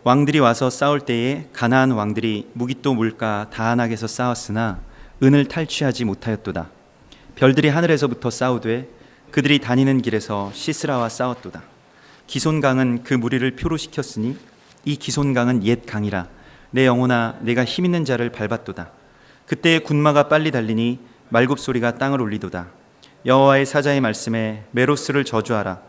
왕들이 와서 싸울 때에 가나안 왕들이 무깃도 물가 다한악에서 싸웠으나 은을 탈취하지 못하였도다. 별들이 하늘에서부터 싸우되 그들이 다니는 길에서 시스라와 싸웠도다. 기손강은 그 무리를 표로시켰으니 이 기손강은 옛 강이라. 내 영혼아 내가 힘있는 자를 밟았도다. 그때의 군마가 빨리 달리니 말굽소리가 땅을 울리도다. 여호와의 사자의 말씀에 메로스를 저주하라.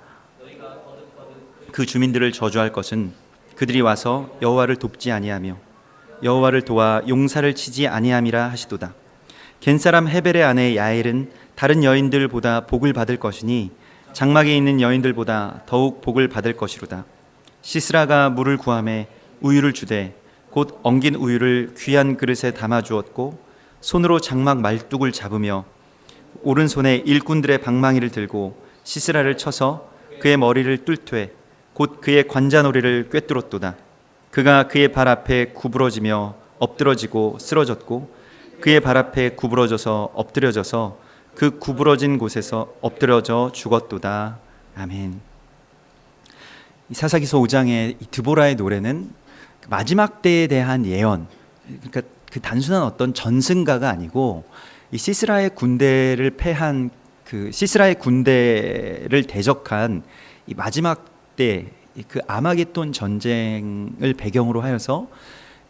그 주민들을 저주할 것은 그들이 와서 여호와를 돕지 아니하며 여호와를 도와 용사를 치지 아니함이라 하시도다. 겐사람 헤벨의 아내 야엘은 다른 여인들보다 복을 받을 것이니 장막에 있는 여인들보다 더욱 복을 받을 것이로다. 시스라가 물을 구하매 우유를 주되 곧 엉긴 우유를 귀한 그릇에 담아 주었고 손으로 장막 말뚝을 잡으며 오른손에 일꾼들의 방망이를 들고 시스라를 쳐서 그의 머리를 뚫되 곧 그의 관자놀이를 꿰뚫었도다. 그가 그의 발 앞에 구부러지며 엎드러지고 쓰러졌고 그의 발 앞에 구부러져서 엎드려져서 그 구부러진 곳에서 엎드려져 죽었도다. 아멘. 이 사사기서 5장의 이 드보라의 노래는 마지막 때에 대한 예언, 그러니까 그 단순한 어떤 전승가가 아니고 이 시스라의 군대를 패한 그 시스라의 군대를 대적한 이 마지막 때 그 아마겟돈 전쟁을 배경으로 하여서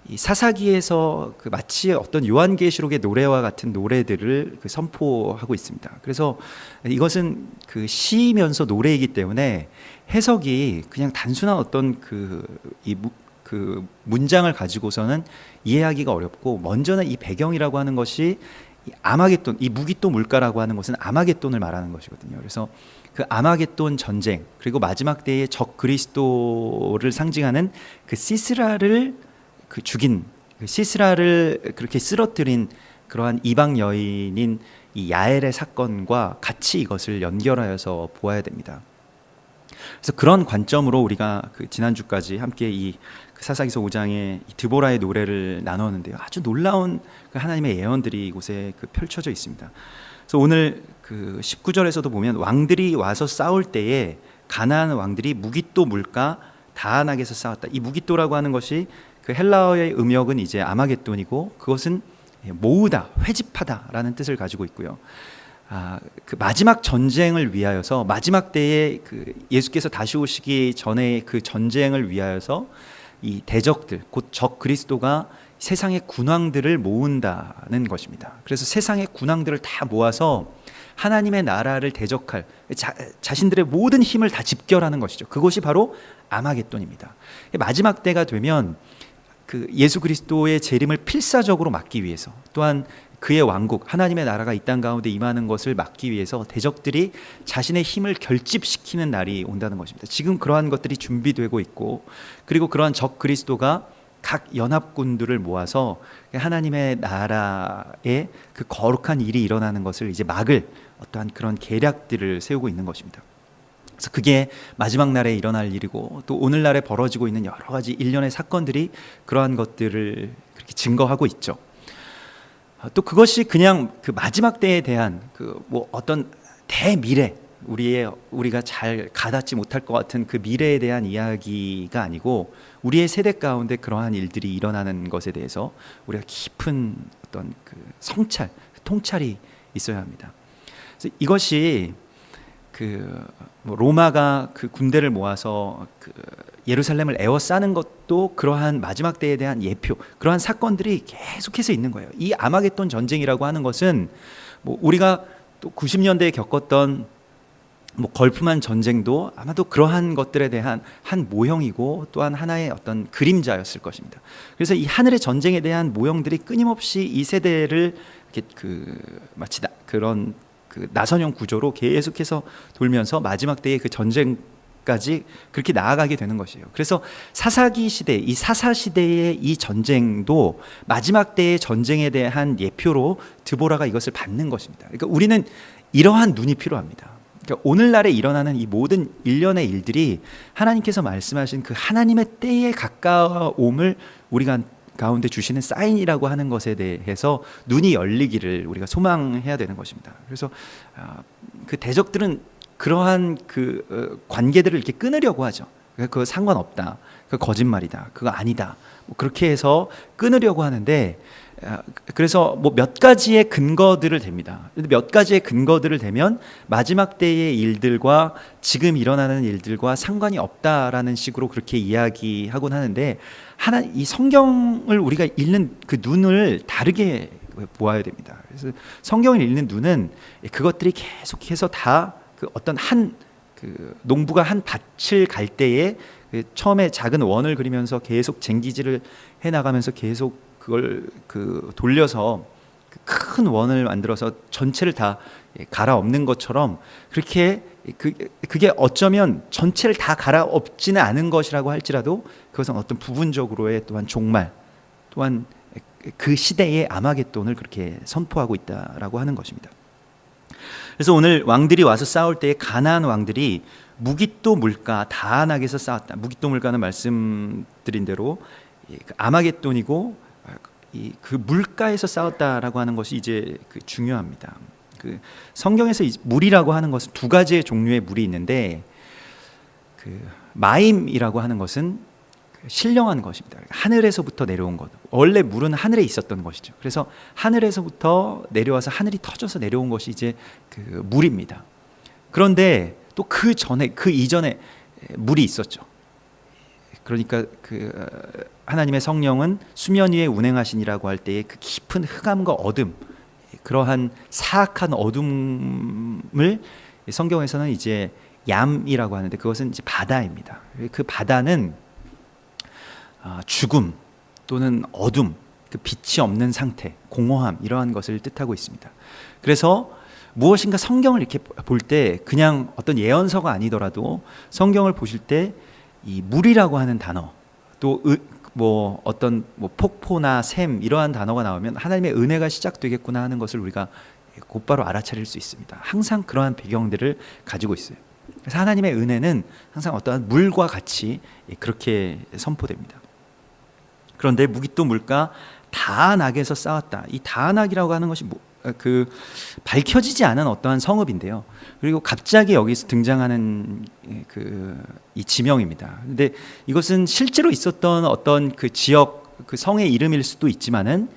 이 사사기에서 그 마치 어떤 요한계시록의 노래와 같은 노래들을 그 선포하고 있습니다. 그래서 이것은 그 시면서 노래이기 때문에 해석이 그냥 단순한 어떤 그 문장을 가지고서는 이해하기가 어렵고, 먼저는 이 배경이라고 하는 것이 이 아마겟돈, 이 무깃도 물가라고 하는 것은 아마겟돈을 말하는 것이거든요. 그래서 그 아마겟돈 전쟁, 그리고 마지막 때의 적 그리스도를 상징하는 그 시스라를 그 죽인, 그 시스라를 그렇게 쓰러뜨린 그러한 이방 여인인 이 야엘의 사건과 같이 이것을 연결하여서 보아야 됩니다. 그래서 그런 관점으로 우리가 그 지난주까지 함께 이 사사기서 5장의 이 드보라의 노래를 나눴는데요. 아주 놀라운 그 하나님의 예언들이 이곳에 그 펼쳐져 있습니다. 그래서 오늘 그 19절에서도 보면 왕들이 와서 싸울 때에 가나안 왕들이 무깃도 물가 다한악에서 싸웠다. 이 무깃도라고 하는 것이 그 헬라어의 음역은 이제 아마겟돈이고, 그것은 모으다, 회집하다라는 뜻을 가지고 있고요. 그 마지막 전쟁을 위하여서, 마지막 때에 그 예수께서 다시 오시기 전에 그 전쟁을 위하여서 이 대적들, 곧 적 그리스도가 세상의 군왕들을 모은다는 것입니다. 그래서 세상의 군왕들을 다 모아서 하나님의 나라를 대적할 자신들의 모든 힘을 다 집결하는 것이죠. 그것이 바로 아마겟돈입니다. 마지막 때가 되면 그 예수 그리스도의 재림을 필사적으로 막기 위해서, 또한 그의 왕국, 하나님의 나라가 이 땅 가운데 임하는 것을 막기 위해서 대적들이 자신의 힘을 결집시키는 날이 온다는 것입니다. 지금 그러한 것들이 준비되고 있고, 그리고 그러한 적 그리스도가 각 연합군들을 모아서 하나님의 나라에 그 거룩한 일이 일어나는 것을 이제 막을 어떠한 그런 계략들을 세우고 있는 것입니다. 그래서 그게 마지막 날에 일어날 일이고, 또 오늘날에 벌어지고 있는 여러 가지 일련의 사건들이 그러한 것들을 그렇게 증거하고 있죠. 또 그것이 그냥 그 마지막 때에 대한 그 뭐 어떤 대미래, 우리가 잘 가닿지 못할 것 같은 그 미래에 대한 이야기가 아니고, 우리의 세대 가운데 그러한 일들이 일어나는 것에 대해서 우리가 깊은 어떤 그 성찰, 통찰이 있어야 합니다. 그래서 이것이 그 뭐 로마가 그 군대를 모아서 그 예루살렘을 에워싸는 것도 그러한 마지막 때에 대한 예표, 그러한 사건들이 계속해서 있는 거예요. 이 아마겟돈 전쟁이라고 하는 것은 뭐 우리가 또 90년대에 겪었던 뭐 걸프만 전쟁도 아마도 그러한 것들에 대한 한 모형이고, 또한 하나의 어떤 그림자였을 것입니다. 그래서 이 하늘의 전쟁에 대한 모형들이 끊임없이 이 세대를 이렇게 그 마치 그런 그 나선형 구조로 계속해서 돌면서 마지막 때의 그 전쟁까지 그렇게 나아가게 되는 것이에요. 그래서 사사기 시대, 이 사사 시대의 이 전쟁도 마지막 때의 전쟁에 대한 예표로 드보라가 이것을 받는 것입니다. 그러니까 우리는 이러한 눈이 필요합니다. 그러니까 오늘날에 일어나는 이 모든 일련의 일들이 하나님께서 말씀하신 그 하나님의 때에 가까움을 우리가 가운데 주시는 사인이라고 하는 것에 대해서 눈이 열리기를 우리가 소망해야 되는 것입니다. 그래서 그 대적들은 그러한 그 관계들을 이렇게 끊으려고 하죠. 그거 상관없다. 그거 거짓말이다. 그거 아니다. 뭐 그렇게 해서 끊으려고 하는데 그래서 뭐 몇 가지의 근거들을 댑니다. 몇 가지의 근거들을 대면 마지막 때의 일들과 지금 일어나는 일들과 상관이 없다라는 식으로 그렇게 이야기하곤 하는데 이 성경을 우리가 읽는 그 눈을 다르게 보아야 됩니다. 그래서 성경을 읽는 눈은 그것들이 계속해서 다 그 어떤 그 농부가 한 밭을 갈 때에 그 처음에 작은 원을 그리면서 계속 쟁기질을 해 나가면서 계속 그걸 돌려서 큰 원을 만들어서 전체를 다 갈아엎는 것처럼 그렇게 그게 어쩌면 전체를 다 갈아엎지는 않은 것이라고 할지라도 그것은 어떤 부분적으로의 또한 종말 또한 그 시대의 아마겟돈을 그렇게 선포하고 있다라고 하는 것입니다. 그래서 오늘 왕들이 와서 싸울 때에 가나안 왕들이 무깃도 물가 다안악에서 싸웠다. 무깃도 물가는 말씀드린 대로 아마겟돈이고 그 물가에서 싸웠다라고 하는 것이 이제 중요합니다. 그 성경에서 물이라고 하는 것은 두 가지의 종류의 물이 있는데 그 마임이라고 하는 것은 신령한 것입니다. 하늘에서부터 내려온 것. 원래 물은 하늘에 있었던 것이죠. 그래서 하늘에서부터 내려와서 하늘이 터져서 내려온 것이 이제 그 물입니다. 그런데 또 그 전에 그 이전에 물이 있었죠. 그러니까 그 하나님의 성령은 수면 위에 운행하시니라고 할 때의 그 깊은 흑암과 어둠, 그러한 사악한 어둠을 성경에서는 이제 얌이라고 하는데 그것은 이제 바다입니다. 그 바다는 죽음 또는 어둠, 그 빛이 없는 상태, 공허함 이러한 것을 뜻하고 있습니다. 그래서 무엇인가 성경을 이렇게 볼 때 그냥 어떤 예언서가 아니더라도 성경을 보실 때 이 물이라고 하는 단어 또 뭐 어떤 뭐 폭포나 샘 이러한 단어가 나오면 하나님의 은혜가 시작되겠구나 하는 것을 우리가 곧바로 알아차릴 수 있습니다. 항상 그러한 배경들을 가지고 있어요. 그래서 하나님의 은혜는 항상 어떠한 물과 같이 그렇게 선포됩니다. 그런데 무깃도 물가 다안악에서 싸웠다. 이 다안악이라고 하는 것이 그 밝혀지지 않은 어떠한 성읍인데요. 그리고 갑자기 여기서 등장하는 이 지명입니다. 근데 이것은 실제로 있었던 어떤 그 지역 그 성의 이름일 수도 있지만은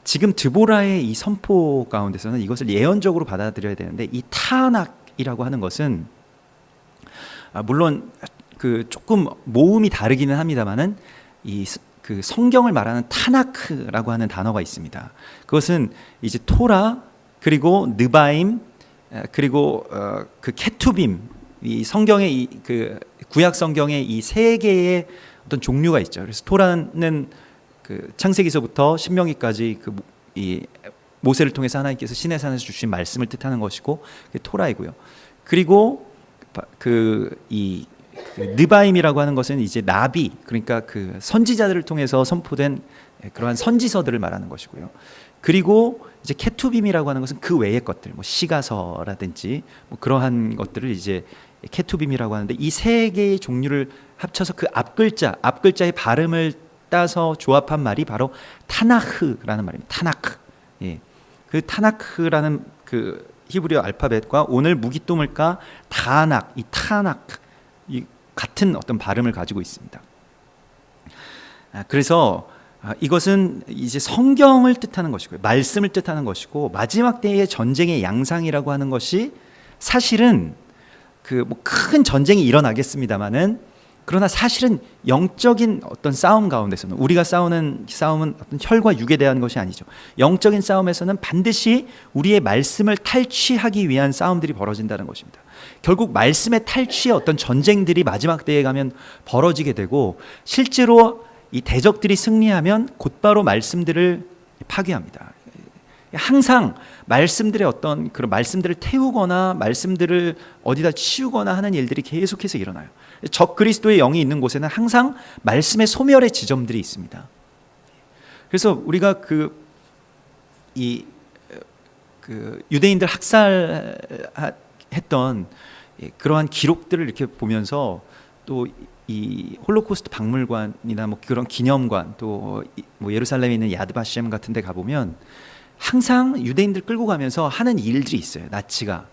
지금 드보라의 이 선포 가운데서는 이것을 예언적으로 받아들여야 되는데 이 타낙이라고 하는 것은 물론 그 조금 모음이 다르기는 합니다만은 그 성경을 말하는 타나크라고 하는 단어가 있습니다. 그것은 이제 토라 그리고 느바임 그리고 그 케투빔 이 성경의 그 구약 성경의 이 세 개의 어떤 종류가 있죠. 그래서 토라는 그 창세기서부터 신명기까지 이 모세를 통해서 하나님께서 시내산에서 주신 말씀을 뜻하는 것이고 토라이고요. 그리고 이 느바임이라고 하는 것은 이제 나비 그러니까 그 선지자들을 통해서 선포된 그러한 선지서들을 말하는 것이고요. 그리고 이제 케투빔이라고 하는 것은 그 외의 것들, 뭐 시가서라든지 뭐 그러한 것들을 이제 케투빔이라고 하는데 이 세 개의 종류를 합쳐서 그 앞글자의 발음을 따서 조합한 말이 바로 타나흐라는 말입니다. 타나크. 예. 그 타나크라는 그 히브리어 알파벳과 오늘 무깃도 물가 다낙, 이 타낙 이 같은 어떤 발음을 가지고 있습니다. 그래서 이것은 이제 성경을 뜻하는 것이고요, 말씀을 뜻하는 것이고 마지막 때의 전쟁의 양상이라고 하는 것이 사실은 그 뭐 큰 전쟁이 일어나겠습니다만은 그러나 사실은 영적인 어떤 싸움 가운데서는 우리가 싸우는 싸움은 어떤 혈과 육에 대한 것이 아니죠. 영적인 싸움에서는 반드시 우리의 말씀을 탈취하기 위한 싸움들이 벌어진다는 것입니다. 결국 말씀의 탈취의 어떤 전쟁들이 마지막 때에 가면 벌어지게 되고 실제로 이 대적들이 승리하면 곧바로 말씀들을 파괴합니다. 항상 말씀들의 어떤 그런 말씀들을 태우거나 말씀들을 어디다 치우거나 하는 일들이 계속해서 일어나요. 적 그리스도의 영이 있는 곳에는 항상 말씀의 소멸의 지점들이 있습니다. 그래서 우리가 그 유대인들 학살했던 그러한 기록들을 이렇게 보면서 또 이 홀로코스트 박물관이나 뭐 그런 기념관 또 뭐 예루살렘에 있는 야드바셴 같은 데 가보면 항상 유대인들 끌고 가면서 하는 일들이 있어요. 나치가.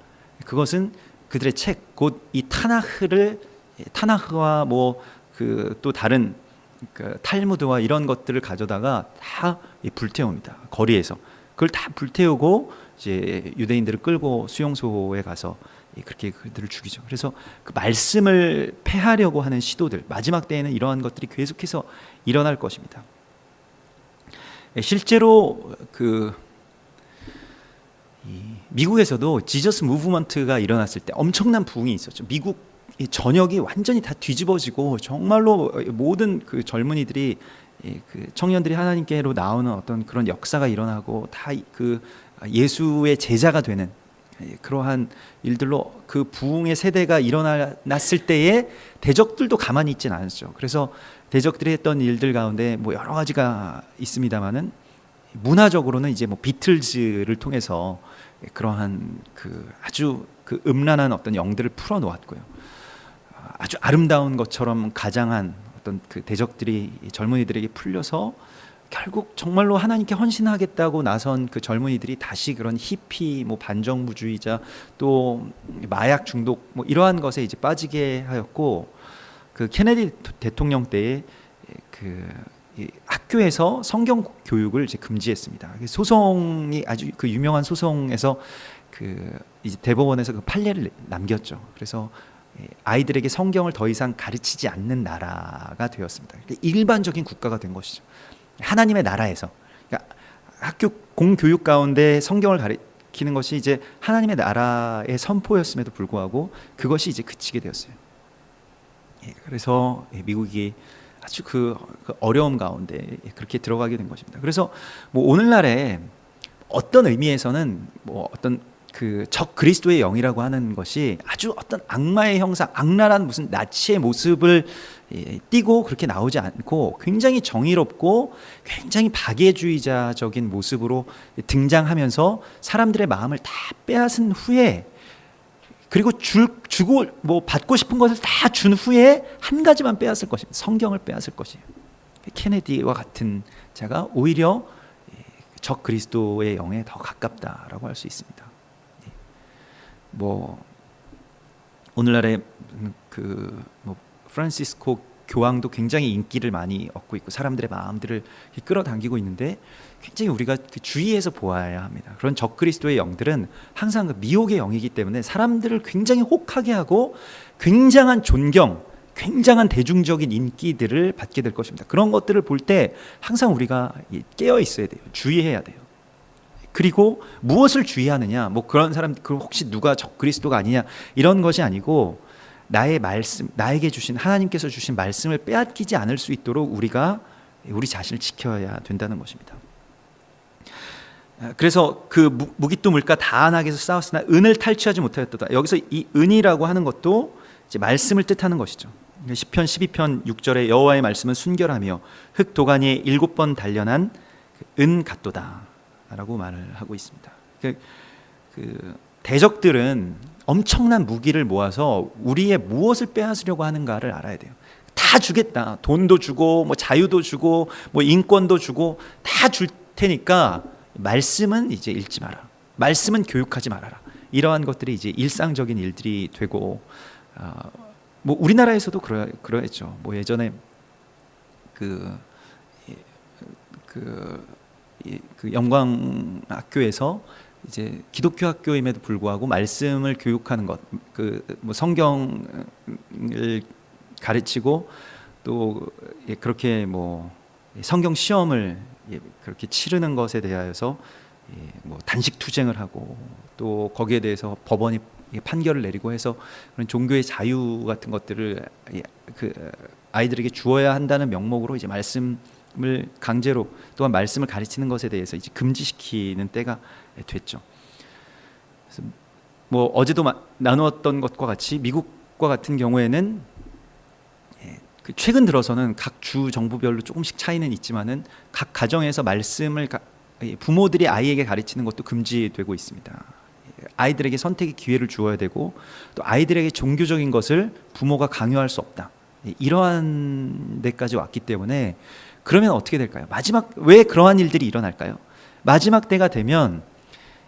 그것은 그들의 책, 곧 이 타나흐와 뭐 그 또 다른 그 탈무드와 이런 것들을 가져다가 다 불태웁니다. 거리에서 그걸 다 불태우고 이제 유대인들을 끌고 수용소에 가서 그렇게 그들을 죽이죠. 그래서 그 말씀을 폐하려고 하는 시도들, 마지막 때에는 이러한 것들이 계속해서 일어날 것입니다. 실제로 그 미국에서도 지저스 무브먼트가 일어났을 때 엄청난 부흥이 있었죠. 미국 전역이 완전히 다 뒤집어지고 정말로 모든 그 젊은이들이 그 청년들이 하나님께로 나오는 어떤 그런 역사가 일어나고 다 그 예수의 제자가 되는 그러한 일들로 그 부흥의 세대가 일어났을 때에 대적들도 가만히 있진 않았죠. 그래서 대적들이 했던 일들 가운데 뭐 여러 가지가 있습니다만은 문화적으로는 이제 뭐 비틀즈를 통해서 그러한 그 아주 그 음란한 어떤 영들을 풀어 놓았고요. 아주 아름다운 것처럼 가장한 어떤 그 대적들이 젊은이들에게 풀려서 결국 정말로 하나님께 헌신하겠다고 나선 그 젊은이들이 다시 그런 히피, 뭐 반정부주의자, 또 마약 중독, 뭐 이러한 것에 이제 빠지게 하였고, 그 케네디 대통령 때에 그 학교에서 성경 교육을 이제 금지했습니다. 소송이 아주 그 유명한 소송에서 그 이제 대법원에서 그 판례를 남겼죠. 그래서 아이들에게 성경을 더 이상 가르치지 않는 나라가 되었습니다. 일반적인 국가가 된 것이죠. 하나님의 나라에서, 그러니까 학교 공교육 가운데 성경을 가르치는 것이 이제 하나님의 나라의 선포였음에도 불구하고 그것이 이제 그치게 되었어요. 그래서 미국이 아주 그 어려움 가운데 그렇게 들어가게 된 것입니다. 그래서 뭐 오늘날에 어떤 의미에서는 뭐 어떤 그 적 그리스도의 영이라고 하는 것이 아주 어떤 악마의 형상, 악랄한 무슨 나치의 모습을 띠고 그렇게 나오지 않고 굉장히 정의롭고 굉장히 박애주의자적인 모습으로 등장하면서 사람들의 마음을 다 빼앗은 후에, 그리고 주고 뭐 받고 싶은 것을 다 준 후에 한 가지만 빼앗을 것입니다. 성경을 빼앗을 것이에요. 케네디와 같은 자가 오히려 적 그리스도의 영에 더 가깝다라고 할 수 있습니다. 뭐 오늘날의 그 뭐 프란시스코 교황도 굉장히 인기를 많이 얻고 있고 사람들의 마음들을 끌어당기고 있는데 굉장히 우리가 주의해서 보아야 합니다. 그런 적그리스도의 영들은 항상 그 미혹의 영이기 때문에 사람들을 굉장히 혹하게 하고 굉장한 존경, 굉장한 대중적인 인기들을 받게 될 것입니다. 그런 것들을 볼 때 항상 우리가 깨어 있어야 돼요. 주의해야 돼요. 그리고 무엇을 주의하느냐, 뭐 그런 사람, 혹시 누가 적그리스도가 아니냐 이런 것이 아니고 나의 말씀, 나에게 주신 하나님께서 주신 말씀을 빼앗기지 않을 수 있도록 우리가 우리 자신을 지켜야 된다는 것입니다. 그래서 그 무기또 물가 다한악에서 싸웠으나 은을 탈취하지 못하였도다. 여기서 이 은이라고 하는 것도 이제 말씀을 뜻하는 것이죠. 시편 12편 6절에 여호와의 말씀은 순결하며 흙 도가니에 7번 단련한 은 같도다 라고 말을 하고 있습니다. 그 대적들은 엄청난 무기를 모아서 우리의 무엇을 빼앗으려고 하는가를 알아야 돼요. 다 주겠다. 돈도 주고 뭐 자유도 주고 뭐 인권도 주고 다 줄 테니까 말씀은 이제 읽지 마라. 말씀은 교육하지 말아라. 이러한 것들이 이제 일상적인 일들이 되고, 뭐 우리나라에서도 그러했죠. 뭐 예전에 그 영광학교에서 이제 기독교 학교임에도 불구하고 말씀을 교육하는 것, 그 뭐 성경을 가르치고 또 그렇게 뭐 성경 시험을 그렇게 치르는 것에 대하여서 뭐 단식 투쟁을 하고 또 거기에 대해서 법원이 판결을 내리고 해서 그런 종교의 자유 같은 것들을 그 아이들에게 주어야 한다는 명목으로 이제 말씀을 강제로 또한 말씀을 가르치는 것에 대해서 이제 금지시키는 때가 됐죠. 그래서 뭐 어제도 나누었던 것과 같이 미국과 같은 경우에는 최근 들어서는 각 주 정부별로 조금씩 차이는 있지만은 각 가정에서 말씀을 부모들이 아이에게 가르치는 것도 금지되고 있습니다. 아이들에게 선택의 기회를 주어야 되고 또 아이들에게 종교적인 것을 부모가 강요할 수 없다. 이러한 데까지 왔기 때문에 그러면 어떻게 될까요? 마지막 왜 그러한 일들이 일어날까요? 마지막 때가 되면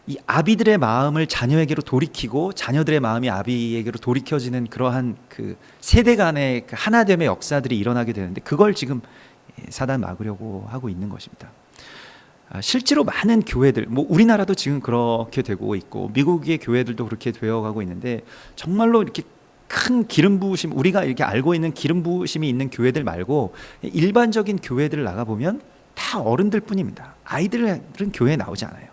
이 아비들의 마음을 자녀에게로 돌이키고 자녀들의 마음이 아비에게로 돌이켜지는 그러한 그 세대 간의 그 하나됨의 역사들이 일어나게 되는데, 그걸 지금 사단 막으려고 하고 있는 것입니다. 실제로 많은 교회들, 뭐 우리나라도 지금 그렇게 되고 있고 미국의 교회들도 그렇게 되어가고 있는데, 정말로 이렇게 큰 기름 부으심, 우리가 이렇게 알고 있는 기름 부으심이 있는 교회들 말고 일반적인 교회들을 나가보면 다 어른들 뿐입니다. 아이들은 교회에 나오지 않아요.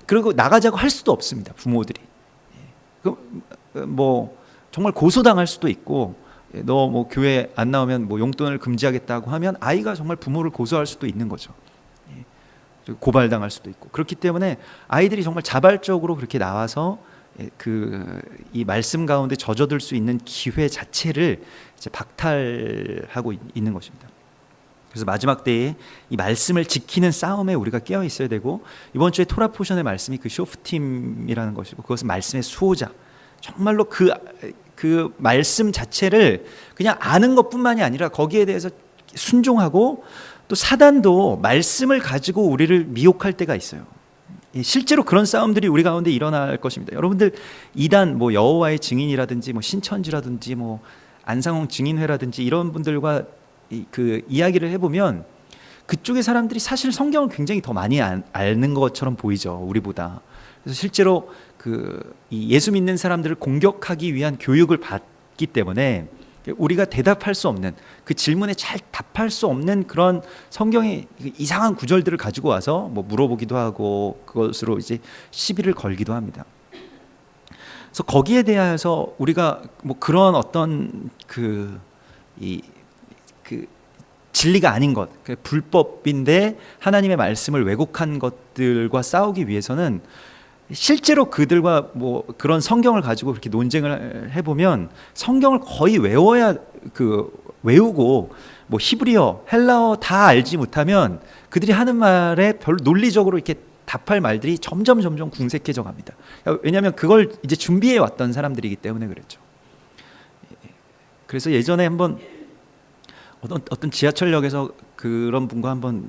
그리고 나가자고 할 수도 없습니다. 부모들이. 뭐 정말 고소당할 수도 있고, 너 뭐 교회 안 나오면 뭐 용돈을 금지하겠다고 하면 아이가 정말 부모를 고소할 수도 있는 거죠. 고발당할 수도 있고. 그렇기 때문에 아이들이 정말 자발적으로 그렇게 나와서 이 말씀 가운데 젖어들 수 있는 기회 자체를 이제 박탈하고 있는 것입니다. 그래서 마지막 때에 이 말씀을 지키는 싸움에 우리가 깨어 있어야 되고, 이번 주에 토라 포션의 말씀이 그 쇼프팀이라는 것이고, 그것은 말씀의 수호자, 정말로 그 말씀 자체를 그냥 아는 것뿐만이 아니라 거기에 대해서 순종하고, 또 사단도 말씀을 가지고 우리를 미혹할 때가 있어요. 실제로 그런 싸움들이 우리 가운데 일어날 것입니다. 여러분들 이단 뭐 여호와의 증인이라든지 뭐 신천지라든지 뭐 안상홍 증인회라든지 이런 분들과 그 이야기를 해보면 그쪽의 사람들이 사실 성경을 굉장히 더 많이 아는 것처럼 보이죠, 우리보다. 그래서 실제로 이 예수 믿는 사람들을 공격하기 위한 교육을 받기 때문에 우리가 대답할 수 없는, 그 질문에 잘 답할 수 없는 그런 성경의 이상한 구절들을 가지고 와서 뭐 물어보기도 하고 그것으로 이제 시비를 걸기도 합니다. 그래서 거기에 대해서 우리가 뭐 그런 어떤 진리가 아닌 것, 불법인데 하나님의 말씀을 왜곡한 것들과 싸우기 위해서는 실제로 그들과 뭐 그런 성경을 가지고 그렇게 논쟁을 해보면 성경을 거의 외우고 뭐 히브리어, 헬라어 다 알지 못하면 그들이 하는 말에 별로 논리적으로 이렇게 답할 말들이 점점 궁색해져 갑니다. 왜냐하면 그걸 이제 준비해 왔던 사람들이기 때문에 그랬죠. 그래서 예전에 한번 어떤 지하철역에서 그런 분과 한번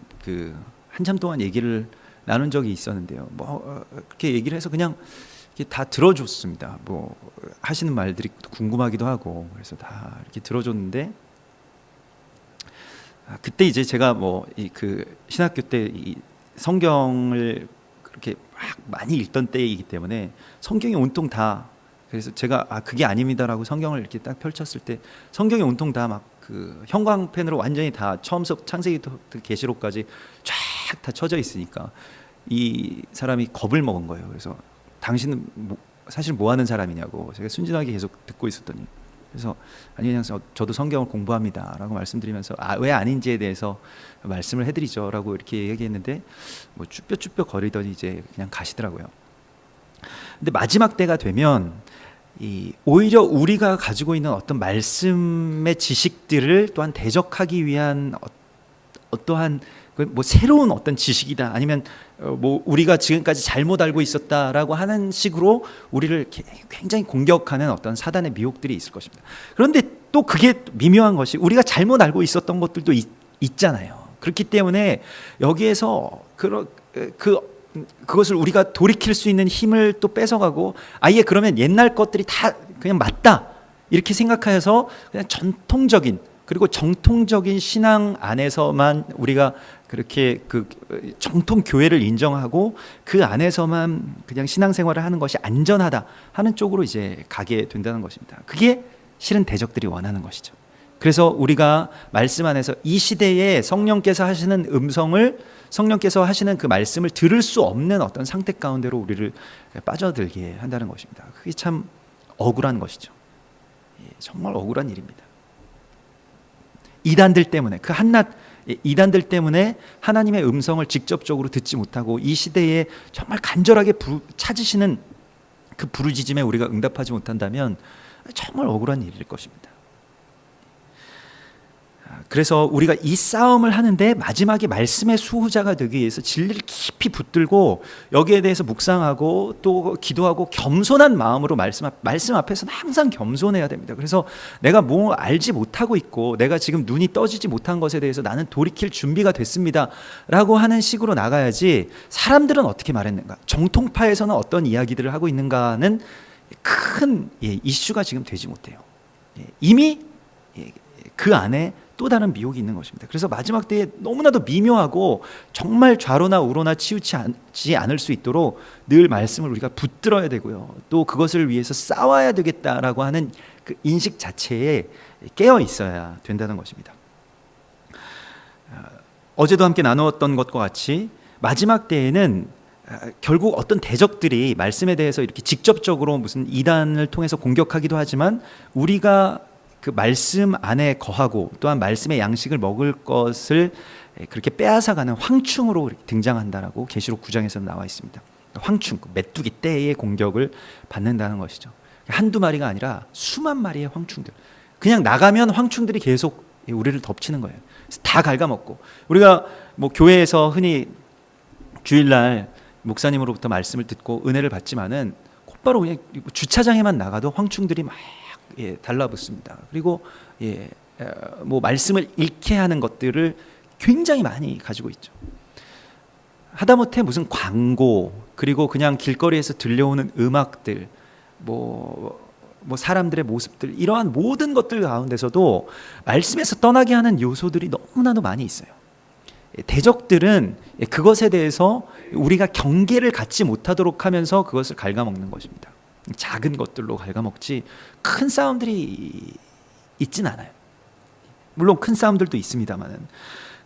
한참 동안 얘기를 나눈 적이 있었는데요. 뭐 그렇게 얘기를 해서 그냥 다 들어줬습니다. 뭐 하시는 말들이 궁금하기도 하고, 그래서 다 이렇게 들어줬는데, 그때 이제 제가 뭐 신학교 때 이 성경을 그렇게 막 많이 읽던 때이기 때문에 성경이 온통 다, 그래서 제가 그게 아닙니다라고 성경을 이렇게 딱 펼쳤을 때 성경이 온통 다 막 형광펜으로 완전히 다 처음부터 창세기부터 계시록까지 쫙 다 쳐져 있으니까 이 사람이 겁을 먹은 거예요. 그래서 당신은 사실 뭐 하는 사람이냐고 제가 순진하게 계속 듣고 있었더니, 그래서 아니 그냥 저도 성경을 공부합니다라고 말씀드리면서 왜 아닌지에 대해서 말씀을 해드리죠라고 이렇게 얘기했는데 뭐 쭈뼛쭈뼛 거리더니 이제 그냥 가시더라고요. 근데 마지막 때가 되면 오히려 우리가 가지고 있는 어떤 말씀의 지식들을 또한 대적하기 위한 어떠한 뭐 새로운 어떤 지식이다, 아니면 뭐 우리가 지금까지 잘못 알고 있었다라고 하는 식으로 우리를 굉장히 공격하는 어떤 사단의 미혹들이 있을 것입니다. 그런데 또 그게 미묘한 것이 우리가 잘못 알고 있었던 것들도 있잖아요. 그렇기 때문에 여기에서 그것을 우리가 돌이킬 수 있는 힘을 또 뺏어가고, 아예 그러면 옛날 것들이 다 그냥 맞다 이렇게 생각해서 그냥 전통적인, 그리고 정통적인 신앙 안에서만 우리가 그렇게 정통 교회를 인정하고 그 안에서만 그냥 신앙생활을 하는 것이 안전하다 하는 쪽으로 이제 가게 된다는 것입니다. 그게 실은 대적들이 원하는 것이죠. 그래서 우리가 말씀 안에서 이 시대에 성령께서 하시는 음성을, 성령께서 하시는 그 말씀을 들을 수 없는 어떤 상태 가운데로 우리를 빠져들게 한다는 것입니다. 그게 참 억울한 것이죠. 정말 억울한 일입니다. 이단들 때문에, 이단들 때문에 하나님의 음성을 직접적으로 듣지 못하고 이 시대에 정말 간절하게 찾으시는 그 부르짖음에 우리가 응답하지 못한다면 정말 억울한 일일 것입니다. 그래서 우리가 이 싸움을 하는데 마지막에 말씀의 수호자가 되기 위해서 진리를 깊이 붙들고 여기에 대해서 묵상하고 또 기도하고 겸손한 마음으로 말씀 앞에서는 항상 겸손해야 됩니다. 그래서 내가 뭐 알지 못하고 있고 내가 지금 눈이 떠지지 못한 것에 대해서 나는 돌이킬 준비가 됐습니다 라고 하는 식으로 나가야지, 사람들은 어떻게 말했는가, 정통파에서는 어떤 이야기들을 하고 있는가는 큰 이슈가 지금 되지 못해요. 이미 그 안에 또 다른 미혹이 있는 것입니다. 그래서 마지막 때에 너무나도 미묘하고 정말 좌로나 우로나 치우치지 않을 수 있도록 늘 말씀을 우리가 붙들어야 되고요, 또 그것을 위해서 싸워야 되겠다라고 하는 그 인식 자체에 깨어 있어야 된다는 것입니다. 어제도 함께 나누었던 것과 같이 마지막 때에는 결국 어떤 대적들이 말씀에 대해서 이렇게 직접적으로 무슨 이단을 통해서 공격하기도 하지만 우리가 그 말씀 안에 거하고 또한 말씀의 양식을 먹을 것을 그렇게 빼앗아가는 황충으로 등장한다라고 계시록 9장에서 나와 있습니다. 황충, 메뚜기 떼의 공격을 받는다는 것이죠. 한두 마리가 아니라 수만 마리의 황충들, 그냥 나가면 황충들이 계속 우리를 덮치는 거예요. 다 갉아먹고, 우리가 뭐 교회에서 흔히 주일날 목사님으로부터 말씀을 듣고 은혜를 받지만은 곧바로 그냥 주차장에만 나가도 황충들이 막 달라붙습니다. 그리고 뭐 말씀을 잃게 하는 것들을 굉장히 많이 가지고 있죠. 하다못해 무슨 광고, 그리고 그냥 길거리에서 들려오는 음악들, 뭐 사람들의 모습들, 이러한 모든 것들 가운데서도 말씀에서 떠나게 하는 요소들이 너무나도 많이 있어요. 대적들은 그것에 대해서 우리가 경계를 갖지 못하도록 하면서 그것을 갉아먹는 것입니다. 작은 것들로 갉아먹지 큰 싸움들이 있진 않아요. 물론 큰 싸움들도 있습니다만은.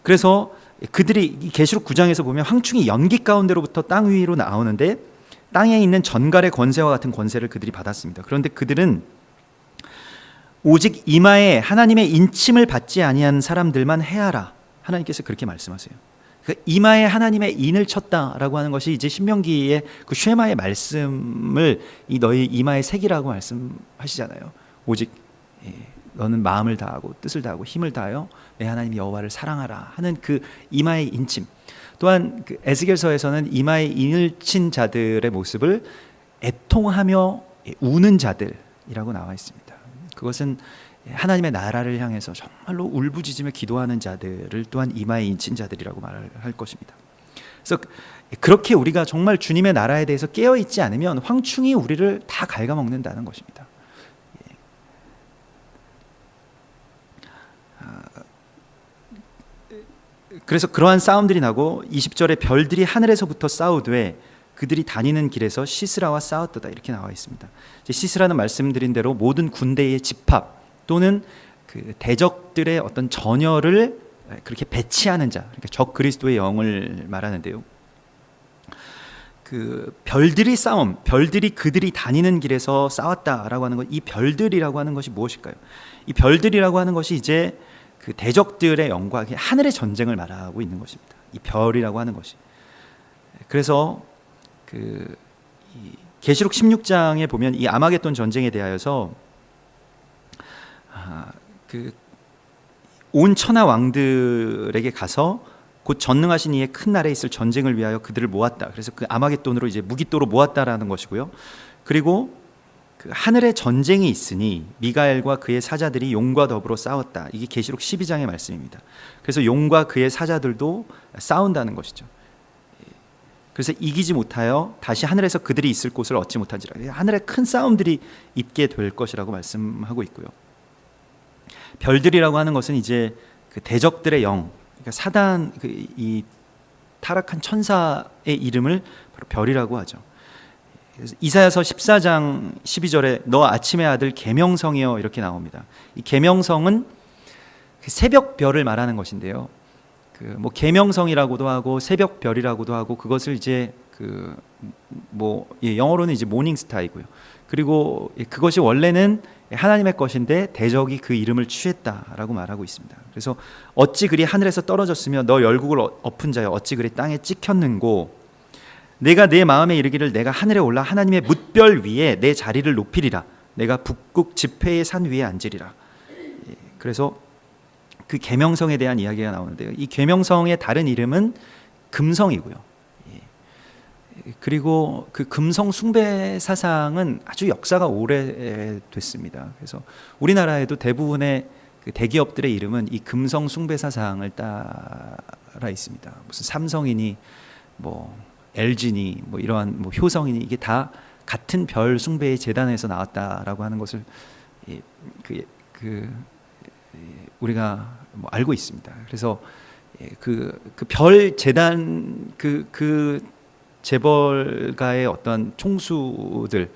그래서 그들이 계시록 9장에서 보면 황충이 연기 가운데로부터 땅 위로 나오는데 땅에 있는 전갈의 권세와 같은 권세를 그들이 받았습니다. 그런데 그들은 오직 이마에 하나님의 인침을 받지 아니한 사람들만 해하라, 하나님께서 그렇게 말씀하세요. 그 이마에 하나님의 인을 쳤다라고 하는 것이 이제 신명기의 그 쉐마의 말씀을 이 너희 이마에 새기라고 말씀하시잖아요. 오직 너는 마음을 다하고 뜻을 다하고 힘을 다하여 내 하나님 여호와를 사랑하라 하는 그 이마의 인침. 또한 그 에스겔서에서는 이마에 인을 친 자들의 모습을 애통하며 우는 자들이라고 나와 있습니다. 그것은 하나님의 나라를 향해서 정말로 울부짖으며 기도하는 자들을 또한 이마에 인친 자들이라고 말할 것입니다. 그래서 그렇게 우리가 정말 주님의 나라에 대해서 깨어있지 않으면 황충이 우리를 다 갉아먹는다는 것입니다. 그래서 그러한 싸움들이 나고 20절에 별들이 하늘에서부터 싸우되 그들이 다니는 길에서 시스라와 싸웠도다, 이렇게 나와 있습니다. 시스라는 말씀드린 대로 모든 군대의 집합 또는 그 대적들의 어떤 전열을 그렇게 배치하는 자, 그러니까 적 그리스도의 영을 말하는데요. 그 별들이 싸움, 별들이 그들이 다니는 길에서 싸웠다라고 하는 것, 이 별들이라고 하는 것이 무엇일까요? 이 별들이라고 하는 것이 이제 그 대적들의 영과 하늘의 전쟁을 말하고 있는 것입니다. 이 별이라고 하는 것이. 그래서 그 계시록 16장에 보면 이 아마겟돈 전쟁에 대하여서 그 온 천하 왕들에게 가서 곧 전능하신 이의 큰 날에 있을 전쟁을 위하여 그들을 모았다. 그래서 그 아마겟돈으로 이제 무깃도로 모았다라는 것이고요. 그리고 그 하늘에 전쟁이 있으니 미가엘과 그의 사자들이 용과 더불어 싸웠다. 이게 계시록 12장의 말씀입니다. 그래서 용과 그의 사자들도 싸운다는 것이죠. 그래서 이기지 못하여 다시 하늘에서 그들이 있을 곳을 얻지 못한지라. 하늘에 큰 싸움들이 있게 될 것이라고 말씀하고 있고요. 별들이라고 하는 것은 이제 그 대적들의 영, 그러니까 사단, 이 타락한 천사의 이름을 바로 별이라고 하죠. 이사야서 14장 12절에 너 아침의 아들 계명성이여, 이렇게 나옵니다. 이 계명성은 새벽별을 말하는 것인데요. 그 뭐 계명성이라고도 하고 새벽별이라고도 하고, 그것을 이제 그 뭐 영어로는 이제 모닝스타이고요. 그리고 그것이 원래는 하나님의 것인데 대적이 그 이름을 취했다라고 말하고 있습니다. 그래서 어찌 그리 하늘에서 떨어졌으며 너 열국을 엎은 자여 어찌 그리 땅에 찍혔는고, 내가 내 마음에 이르기를 내가 하늘에 올라 하나님의 뭇별 위에 내 자리를 높이리라. 내가 북극 지폐의 산 위에 앉으리라. 그래서 그 계명성에 대한 이야기가 나오는데요. 이 계명성의 다른 이름은 금성이고요. 그리고 그 금성 숭배 사상은 아주 역사가 오래됐습니다. 그래서 우리나라에도 대부분의 그 대기업들의 이름은 이 금성 숭배 사상을 따라 있습니다. 무슨 삼성이니 뭐 LG니 뭐 이러한 뭐 효성이니 이게 다 같은 별 숭배의 재단에서 나왔다라고 하는 것을 우리가 뭐 알고 있습니다. 그래서 그 별 재단 그 재벌가의 어떤 총수들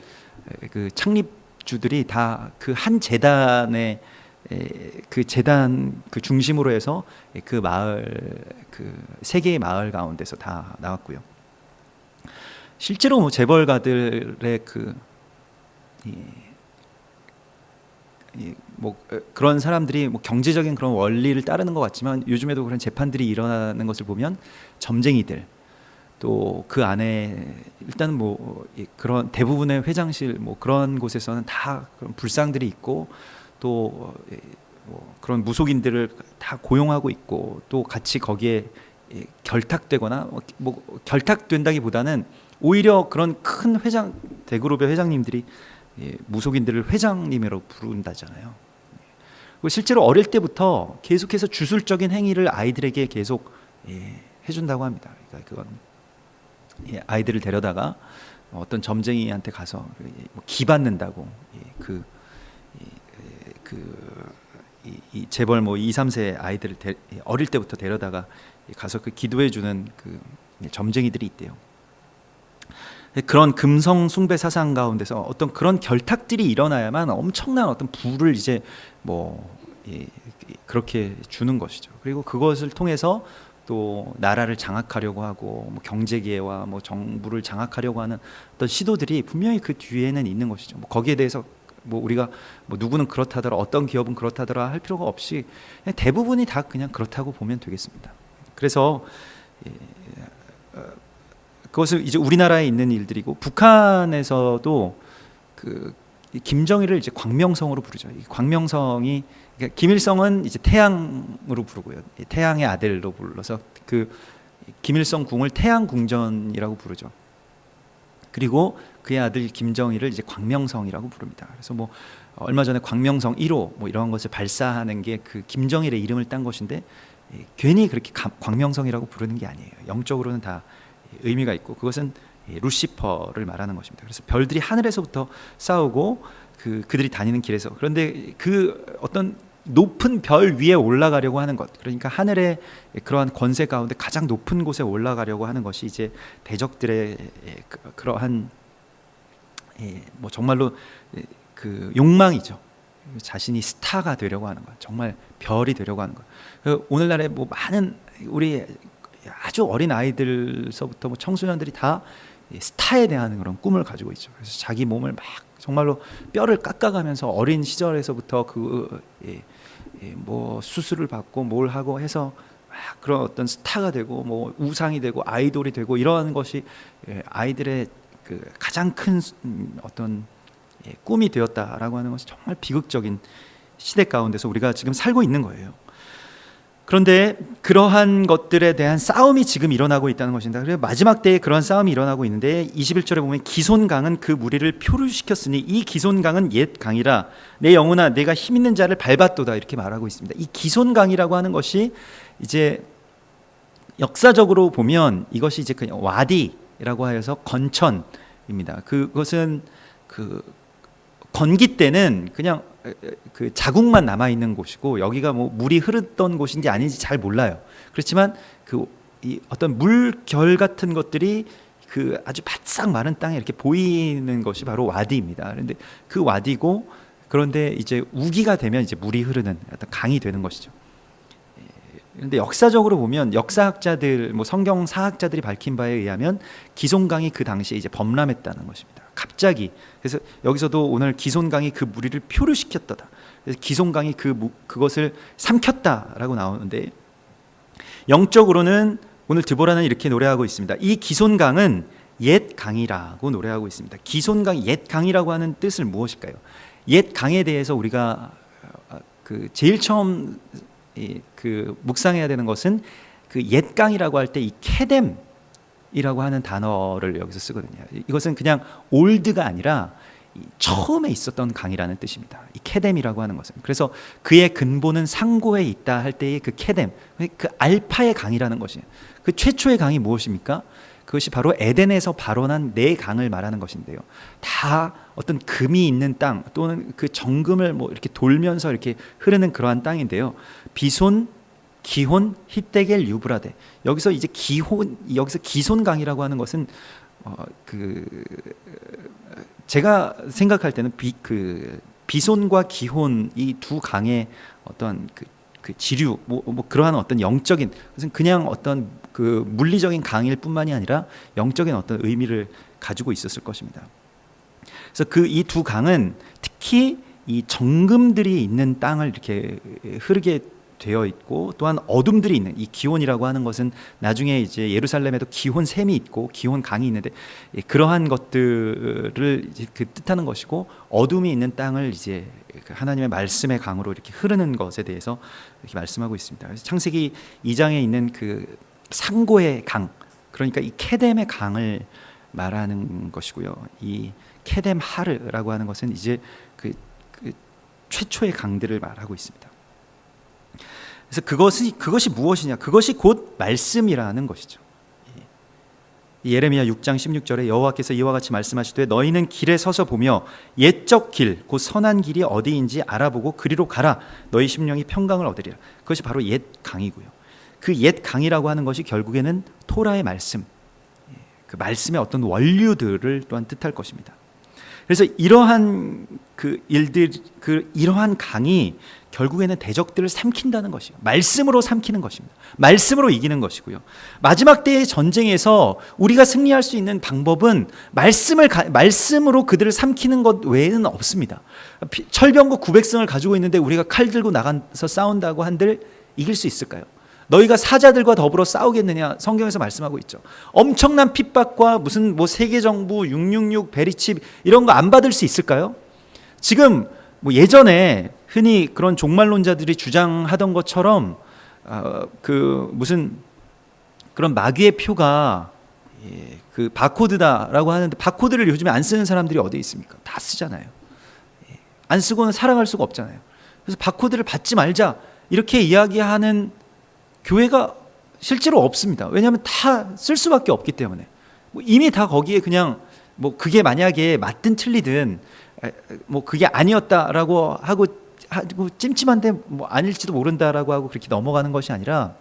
그 창립주들이 다 그 한 재단의 그 재단 그 중심으로 해서 그 마을 그 세 개의 마을 가운데서 다 나왔고요. 실제로 뭐 재벌가들의 뭐 그런 사람들이 뭐 경제적인 그런 원리를 따르는 것 같지만 요즘에도 그런 재판들이 일어나는 것을 보면 점쟁이들 또 그 안에 일단 뭐 그런 대부분의 회장실 뭐 그런 곳에서는 다 그런 불상들이 있고 또 뭐 그런 무속인들을 다 고용하고 있고 또 같이 거기에 결탁되거나 뭐 결탁된다기보다는 오히려 그런 큰 회장 대그룹의 회장님들이 무속인들을 회장님이라고 부른다잖아요. 그리고 실제로 어릴 때부터 계속해서 주술적인 행위를 아이들에게 계속 해준다고 합니다. 그러니까 그건 아이들을 데려다가 어떤 점쟁이한테 가서 기받는다고 이 재벌 뭐 2, 3세 아이들을 어릴 때부터 데려다가 가서 그 기도해 주는 그 점쟁이들이 있대요. 그런 금성 숭배 사상 가운데서 어떤 그런 결탁들이 일어나야만 엄청난 어떤 부를 이제 뭐 그렇게 주는 것이죠. 그리고 그것을 통해서 또 나라를 장악하려고 하고 뭐 경제기회와 뭐 정부를 장악하려고 하는 어떤 시도들이 분명히 그 뒤에는 있는 것이죠. 뭐 거기에 대해서 뭐 우리가 뭐 누구는 그렇다더라 어떤 기업은 그렇다더라 할 필요가 없이 대부분이 다 그냥 그렇다고 보면 되겠습니다. 그래서 그것을 이제 우리나라에 있는 일들이고 북한에서도 그 김정일을 이제 광명성으로 부르죠. 이 광명성이 그러니까 김일성은 이제 태양으로 부르고요. 태양의 아들로 불러서 그 김일성 궁을 태양궁전이라고 부르죠. 그리고 그의 아들 김정일을 이제 광명성이라고 부릅니다. 그래서 뭐 얼마 전에 광명성 1호 뭐 이런 것을 발사하는 게 그 김정일의 이름을 딴 것인데 괜히 그렇게 광명성이라고 부르는 게 아니에요. 영적으로는 다 의미가 있고 그것은 루시퍼를 말하는 것입니다. 그래서 별들이 하늘에서부터 싸우고 그들이 다니는 길에서 그런데 그 어떤 높은 별 위에 올라가려고 하는 것 그러니까 하늘의 그러한 권세 가운데 가장 높은 곳에 올라가려고 하는 것이 이제 대적들의 그러한 뭐 정말로 그 욕망이죠. 자신이 스타가 되려고 하는 것, 정말 별이 되려고 하는 것. 오늘날에 뭐 많은 우리 아주 어린 아이들서부터 뭐 청소년들이 다 스타에 대한 그런 꿈을 가지고 있죠. 그래서 자기 몸을 막 정말로 뼈를 깎아가면서 어린 시절에서부터 뭐 수술을 받고 뭘 하고 해서 막 그런 어떤 스타가 되고 뭐 우상이 되고 아이돌이 되고 이러한 것이 아이들의 그 가장 큰 어떤 꿈이 되었다라고 하는 것이 정말 비극적인 시대 가운데서 우리가 지금 살고 있는 거예요. 그런데 그러한 것들에 대한 싸움이 지금 일어나고 있다는 것입니다. 그래서 마지막 때에 그런 싸움이 일어나고 있는데 21절에 보면 기손강은 그 무리를 표류시켰으니 이 기손강은 옛 강이라 내 영혼아 내가 힘 있는 자를 밟았도다 이렇게 말하고 있습니다. 이 기손강이라고 하는 것이 이제 역사적으로 보면 이것이 이제 그냥 와디라고 하여서 건천입니다. 그것은 그 건기 때는 그냥 그 자국만 남아 있는 곳이고 여기가 뭐 물이 흐르던 곳인지 아닌지 잘 몰라요. 그렇지만 이 어떤 물결 같은 것들이 그 아주 바싹 마른 땅에 이렇게 보이는 것이 바로 와디입니다. 그런데 그 와디고 그런데 이제 우기가 되면 이제 물이 흐르는 어떤 강이 되는 것이죠. 그런데 역사적으로 보면 역사학자들, 뭐 성경 사학자들이 밝힌 바에 의하면 기손강이 그 당시에 이제 범람했다는 것입니다. 갑자기 그래서 여기서도 오늘 기손강이 그 무리를 표류시켰다. 그래서 기손강이 그것을 삼켰다라고 나오는데 영적으로는 오늘 드보라는 이렇게 노래하고 있습니다. 이 기손강은 옛 강이라고 노래하고 있습니다. 기손강 옛 강이라고 하는 뜻은 무엇일까요? 옛 강에 대해서 우리가 그 제일 처음 그 묵상해야 되는 것은 그 옛 강이라고 할 때 이 케뎀이라고 하는 단어를 여기서 쓰거든요. 이것은 그냥 올드가 아니라 처음에 있었던 강이라는 뜻입니다. 이 케뎀이라고 하는 것은. 그래서 그의 근본은 상고에 있다 할 때의 그 케뎀, 그 알파의 강이라는 것이에요. 그 최초의 강이 무엇입니까? 그것이 바로 에덴에서 발원한 네 강을 말하는 것인데요. 다 어떤 금이 있는 땅 또는 그 정금을 뭐 이렇게 돌면서 이렇게 흐르는 그러한 땅인데요. 비손, 기혼, 히데겔, 유브라데. 여기서 이제 여기서 기손강이라고 하는 것은 제가 생각할 때는 비손과 기혼 이 두 강의 어떤 그 지류 뭐 그러한 어떤 영적인, 그냥 어떤 그 물리적인 강일 뿐만이 아니라 영적인 어떤 의미를 가지고 있었을 것입니다. 그래서 그 이 두 강은 특히 이 정금들이 있는 땅을 이렇게 흐르게 되어 있고, 또한 어둠들이 있는 이 기혼이라고 하는 것은 나중에 이제 예루살렘에도 기혼 샘이 있고 기혼 강이 있는데, 그러한 것들을 이제 그 뜻하는 것이고, 어둠이 있는 땅을 이제 하나님의 말씀의 강으로 이렇게 흐르는 것에 대해서 이렇게 말씀하고 있습니다. 그래서 창세기 2장에 있는 그 상고의 강, 그러니까 이 케뎀의 강을 말하는 것이고요. 이 케뎀 하르라고 하는 것은 이제 그 최초의 강들을 말하고 있습니다. 그래서 그것이 무엇이냐? 그것이 곧 말씀이라는 것이죠. 예레미야 6장 16절에 여호와께서 이와 같이 말씀하시되 너희는 길에 서서 보며 옛적 길, 곧 선한 길이 어디인지 알아보고 그리로 가라. 너희 심령이 평강을 얻으리라. 그것이 바로 옛 강이고요. 그 옛 강이라고 하는 것이 결국에는 토라의 말씀, 그 말씀의 어떤 원류들을 또한 뜻할 것입니다. 그래서 이러한 그 일들, 이러한 강이 결국에는 대적들을 삼킨다는 것이에요. 말씀으로 삼키는 것입니다. 말씀으로 이기는 것이고요. 마지막 때의 전쟁에서 우리가 승리할 수 있는 방법은 말씀으로 그들을 삼키는 것 외에는 없습니다. 철병거 900승을 가지고 있는데 우리가 칼 들고 나가서 싸운다고 한들 이길 수 있을까요? 너희가 사자들과 더불어 싸우겠느냐? 성경에서 말씀하고 있죠. 엄청난 핍박과 무슨 뭐 세계정부 666 베리칩 이런 거 안 받을 수 있을까요? 지금 뭐 예전에 흔히 그런 종말론자들이 주장하던 것처럼 그 무슨 그런 마귀의 표가 그 바코드다라고 하는데, 바코드를 요즘에 안 쓰는 사람들이 어디 있습니까? 다 쓰잖아요. 안 쓰고는 살아갈 수가 없잖아요. 그래서 바코드를 받지 말자 이렇게 이야기하는 교회가 실제로 없습니다. 왜냐하면 다 쓸 수밖에 없기 때문에. 이미 다 거기에 그냥 뭐 그게 만약에 맞든 틀리든 뭐 그게 아니었다라고 하고 찜찜한데 뭐 아닐지도 모른다라고 하고 그렇게 넘어가는 것이 아니라,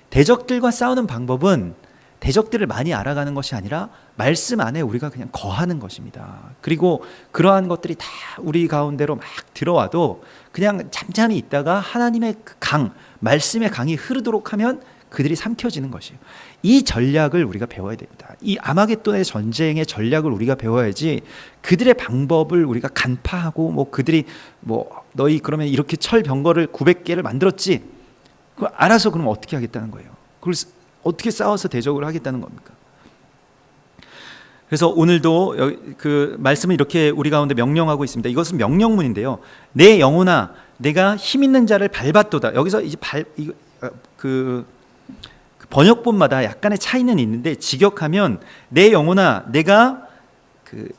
대적들과 싸우는 방법은 대적들을 많이 알아가는 것이 아니라 말씀 안에 우리가 그냥 거하는 것입니다. 그리고 그러한 것들이 다 우리 가운데로 막 들어와도 그냥 잠잠히 있다가 하나님의 그 강, 말씀의 강이 흐르도록 하면 그들이 삼켜지는 것이에요. 이 전략을 우리가 배워야 됩니다. 이 아마겟돈의 전쟁의 전략을 우리가 배워야지, 그들의 방법을 우리가 간파하고 뭐 그들이 뭐 너희 그러면 이렇게 철병거를 900개를 만들었지, 그걸 알아서 그럼 어떻게 하겠다는 거예요? 그걸 어떻게 싸워서 대적을 하겠다는 겁니까? 그래서 오늘도 그 말씀을 이렇게 우리 가운데 명령하고 있습니다. 이것은 명령문인데요. 내 영혼아, 내가 힘 있는 자를 밟았도다. 여기서 이제 그 번역본마다 약간의 차이는 있는데, 직역하면 내 영혼아, 내가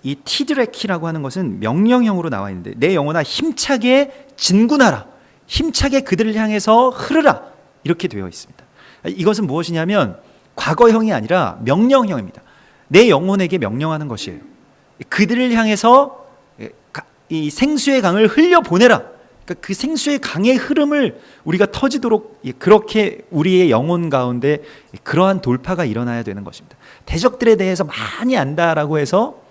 이 티드레키라고 하는 것은 명령형으로 나와 있는데, 내 영혼아 힘차게 진군하라, 힘차게 그들을 향해서 흐르라, 이렇게 되어 있습니다. 이것은 무엇이냐면 과거형이 아니라 명령형입니다. 내 영혼에게 명령하는 것이에요. 그들을 향해서 이 생수의 강을 흘려보내라. 그러니까 그 생수의 강의 흐름을 우리가 터지도록, 그렇게 우리의 영혼 가운데 그러한 돌파가 일어나야 되는 것입니다. 대적들에 대해서 많이 안다라고 해서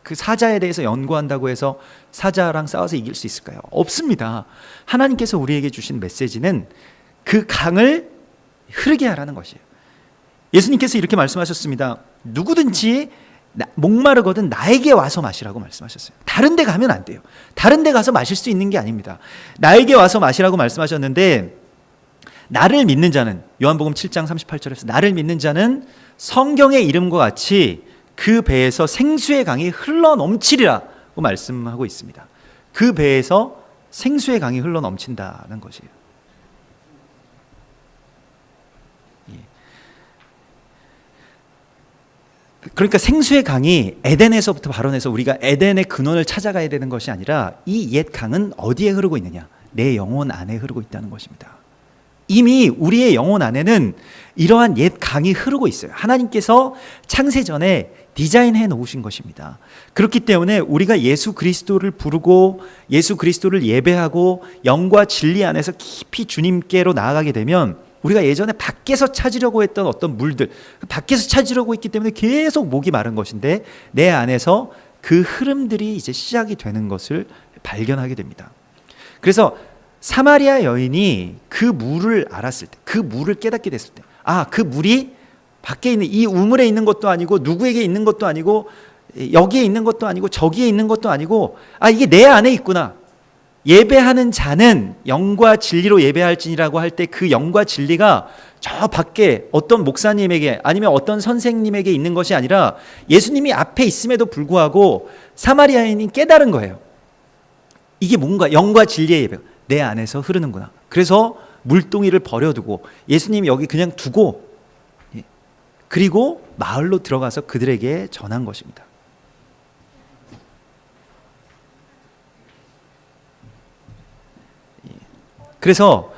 그 사자에 대해서 연구한다고 해서 사자랑 싸워서 이길 수 있을까요? 없습니다. 하나님께서 우리에게 주신 메시지는 그 강을 흐르게 하라는 것이에요. 예수님께서 이렇게 말씀하셨습니다. 누구든지 목마르거든 나에게 와서 마시라고 말씀하셨어요. 다른 데 가면 안 돼요. 다른 데 가서 마실 수 있는 게 아닙니다. 나에게 와서 마시라고 말씀하셨는데, 나를 믿는 자는, 요한복음 7장 38절에서 나를 믿는 자는 성경의 이름과 같이 그 배에서 생수의 강이 흘러 넘치리라고 말씀하고 있습니다. 그 배에서 생수의 강이 흘러 넘친다는 것이에요. 그러니까 생수의 강이 에덴에서부터 발원해서 우리가 에덴의 근원을 찾아가야 되는 것이 아니라 이 옛 강은 어디에 흐르고 있느냐? 내 영혼 안에 흐르고 있다는 것입니다. 이미 우리의 영혼 안에는 이러한 옛 강이 흐르고 있어요. 하나님께서 창세 전에 디자인해 놓으신 것입니다. 그렇기 때문에 우리가 예수 그리스도를 부르고 예수 그리스도를 예배하고 영과 진리 안에서 깊이 주님께로 나아가게 되면 우리가 예전에 밖에서 찾으려고 했던 어떤 물들, 밖에서 찾으려고 했기 때문에 계속 목이 마른 것인데 내 안에서 그 흐름들이 이제 시작이 되는 것을 발견하게 됩니다. 그래서 사마리아 여인이 그 물을 알았을 때, 그 물을 깨닫게 됐을 때, 그 물이 밖에 있는 이 우물에 있는 것도 아니고 누구에게 있는 것도 아니고 여기에 있는 것도 아니고 저기에 있는 것도 아니고 이게 내 안에 있구나. 예배하는 자는 영과 진리로 예배할지니라고 할 때 그 영과 진리가 저 밖에 어떤 목사님에게 아니면 어떤 선생님에게 있는 것이 아니라 예수님이 앞에 있음에도 불구하고 사마리아인이 깨달은 거예요. 이게 뭔가 영과 진리의 예배가 내 안에서 흐르는구나. 그래서 물동이를 버려두고 예수님 여기 그냥 두고 그리고 마을로 들어가서 그들에게 전한 것입니다. 그래서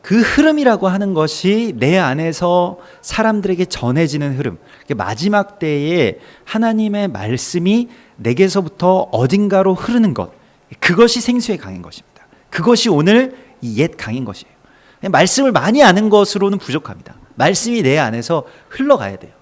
그 흐름이라고 하는 것이 내 안에서 사람들에게 전해지는 흐름, 마지막 때에 하나님의 말씀이 내게서부터 어딘가로 흐르는 것, 그것이 생수의 강인 것입니다. 그것이 오늘 이 옛 강인 것이에요. 말씀을 많이 아는 것으로는 부족합니다. 말씀이 내 안에서 흘러가야 돼요.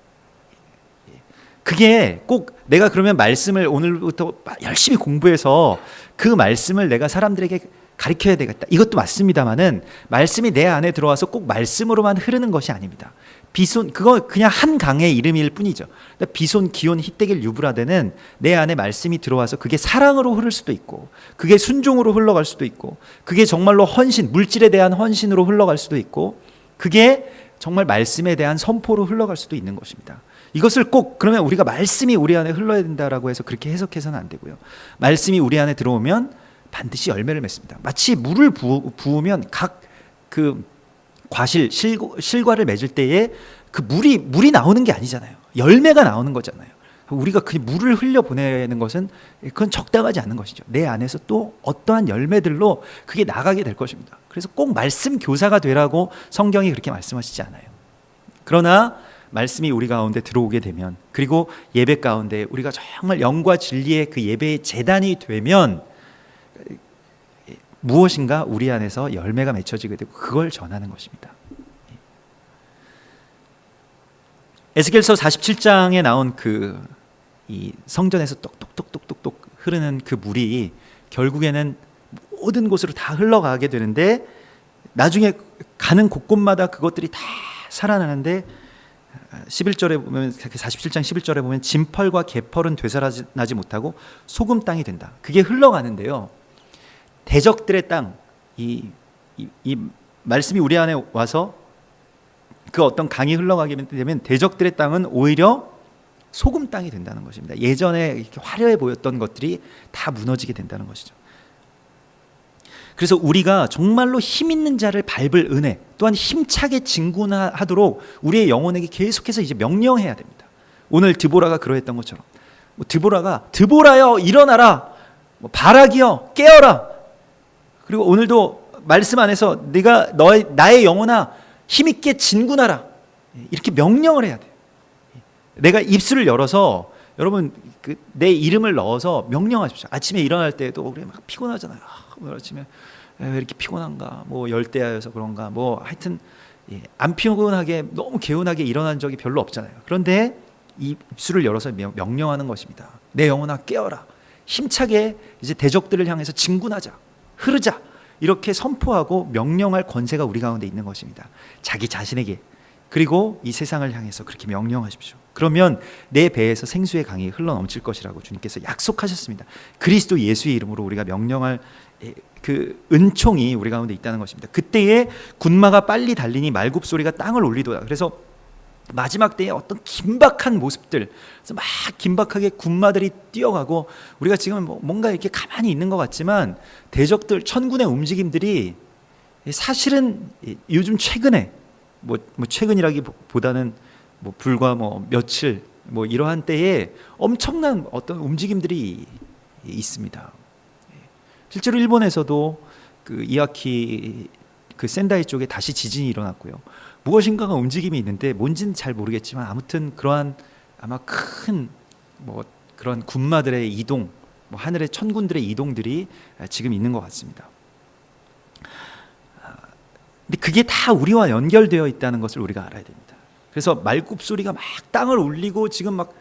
그게 꼭 내가 그러면 말씀을 오늘부터 열심히 공부해서 그 말씀을 내가 사람들에게 가르쳐야 되겠다. 이것도 맞습니다만은 말씀이 내 안에 들어와서 꼭 말씀으로만 흐르는 것이 아닙니다. 비손, 그거 그냥 한 강의 이름일 뿐이죠. 비손, 기온, 히데길, 유브라데는 내 안에 말씀이 들어와서 그게 사랑으로 흐를 수도 있고 그게 순종으로 흘러갈 수도 있고 그게 정말로 헌신, 물질에 대한 헌신으로 흘러갈 수도 있고 그게 정말 말씀에 대한 선포로 흘러갈 수도 있는 것입니다. 이것을 꼭 그러면 우리가 말씀이 우리 안에 흘러야 된다라고 해서 그렇게 해석해서는 안 되고요. 말씀이 우리 안에 들어오면 반드시 열매를 맺습니다. 마치 물을 부으면 각 그 과실, 실과를 맺을 때에 그 물이 나오는 게 아니잖아요. 열매가 나오는 거잖아요. 우리가 그 물을 흘려 보내는 것은 그건 적당하지 않은 것이죠. 내 안에서 또 어떠한 열매들로 그게 나가게 될 것입니다. 그래서 꼭 말씀 교사가 되라고 성경이 그렇게 말씀하시지 않아요. 그러나 말씀이 우리 가운데 들어오게 되면 그리고 예배 가운데 우리가 정말 영과 진리의 그 예배의 제단이 되면 무엇인가 우리 안에서 열매가 맺혀지게 되고 그걸 전하는 것입니다. 에스겔서 47장에 나온 이 성전에서 똑똑똑똑똑 흐르는 그 물이 결국에는 모든 곳으로 다 흘러가게 되는데 나중에 가는 곳곳마다 그것들이 다 살아나는데 11절에 보면 47장 11절에 보면 진펄과 개펄은 되살아나지 못하고 소금 땅이 된다. 그게 흘러가는데요. 대적들의 땅, 이 말씀이 우리 안에 와서 그 어떤 강이 흘러가게 되면 대적들의 땅은 오히려 소금 땅이 된다는 것입니다. 예전에 이렇게 화려해 보였던 것들이 다 무너지게 된다는 것이죠. 그래서 우리가 정말로 힘 있는 자를 밟을 은혜 또한 힘차게 진군하도록 우리의 영혼에게 계속해서 이제 명령해야 됩니다. 오늘 드보라가 그러했던 것처럼 드보라여 일어나라, 바락이여 깨어라. 그리고 오늘도 말씀 안에서 네가 나의 영혼아 힘있게 진군하라 이렇게 명령을 해야 돼요. 내가 입술을 열어서 여러분 내 이름을 넣어서 명령하십시오. 아침에 일어날 때도 우리 막 피곤하잖아요. 아침에 왜 이렇게 피곤한가? 열대야여서 그런가? 하여튼 안 피곤하게 너무 개운하게 일어난 적이 별로 없잖아요. 그런데 이 입술을 열어서 명령하는 것입니다. 내 영혼아 깨어라. 힘차게 이제 대적들을 향해서 진군하자. 흐르자. 이렇게 선포하고 명령할 권세가 우리 가운데 있는 것입니다. 자기 자신에게 그리고 이 세상을 향해서 그렇게 명령하십시오. 그러면 내 배에서 생수의 강이 흘러넘칠 것이라고 주님께서 약속하셨습니다. 그리스도 예수의 이름으로 우리가 명령할 그 은총이 우리 가운데 있다는 것입니다. 그때에 군마가 빨리 달리니 말굽소리가 땅을 울리도다. 그래서 마지막 때에 어떤 긴박한 모습들, 그래서 막 긴박하게 군마들이 뛰어가고 우리가 지금 뭔가 이렇게 가만히 있는 것 같지만 대적들 천군의 움직임들이 사실은 요즘 최근에 최근이라기보다는 불과 며칠 뭐 이러한 때에 엄청난 어떤 움직임들이 있습니다. 실제로 일본에서도 그 이와키 그 센다이 쪽에 다시 지진이 일어났고요. 무엇인가가 움직임이 있는데 뭔지는 잘 모르겠지만 아무튼 그러한 아마 큰 뭐 그런 군마들의 이동, 뭐 하늘의 천군들의 이동들이 지금 있는 것 같습니다. 근데 그게 다 우리와 연결되어 있다는 것을 우리가 알아야 됩니다. 그래서 말굽소리가 막 땅을 울리고 지금 막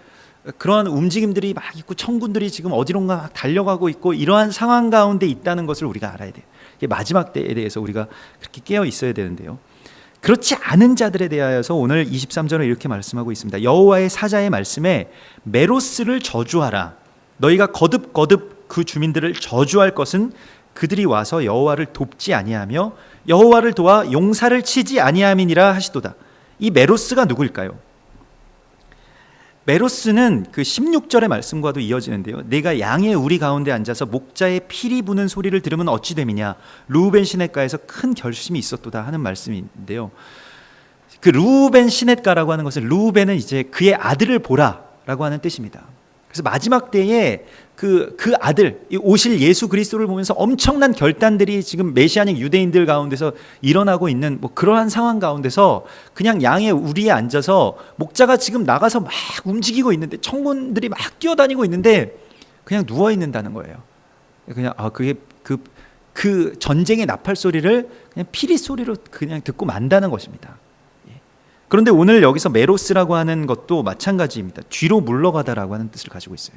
그러한 움직임들이 막 있고 천군들이 지금 어디론가 막 달려가고 있고 이러한 상황 가운데 있다는 것을 우리가 알아야 돼요. 이게 마지막 때에 대해서 우리가 그렇게 깨어 있어야 되는데요. 그렇지 않은 자들에 대하여서 오늘 23절에 이렇게 말씀하고 있습니다. 여호와의 사자의 말씀에 메로스를 저주하라. 너희가 거듭 그 주민들을 저주할 것은 그들이 와서 여호와를 돕지 아니하며 여호와를 도와 용사를 치지 아니함이니라 하시도다. 이 메로스가 누구일까요? 메로스는 그 16절의 말씀과도 이어지는데요. 내가 양의 우리 가운데 앉아서 목자의 피리 부는 소리를 들으면 어찌 됨이냐. 루벤 시냇가에서 큰 결심이 있었도다 하는 말씀인데요. 그 루벤 시냇가라고 하는 것은 루벤은 이제 그의 아들을 보라라고 하는 뜻입니다. 그래서 마지막 때에 그 아들, 오실 예수 그리스도를 보면서 엄청난 결단들이 지금 메시아닉 유대인들 가운데서 일어나고 있는 뭐 그러한 상황 가운데서 그냥 양의 우리에 앉아서 목자가 지금 나가서 막 움직이고 있는데 천군들이 막 뛰어다니고 있는데 그냥 누워 있는다는 거예요. 그냥 그게 그 전쟁의 나팔 소리를 그냥 피리 소리로 그냥 듣고 만다는 것입니다. 그런데 오늘 여기서 메로스라고 하는 것도 마찬가지입니다. 뒤로 물러가다라고 하는 뜻을 가지고 있어요.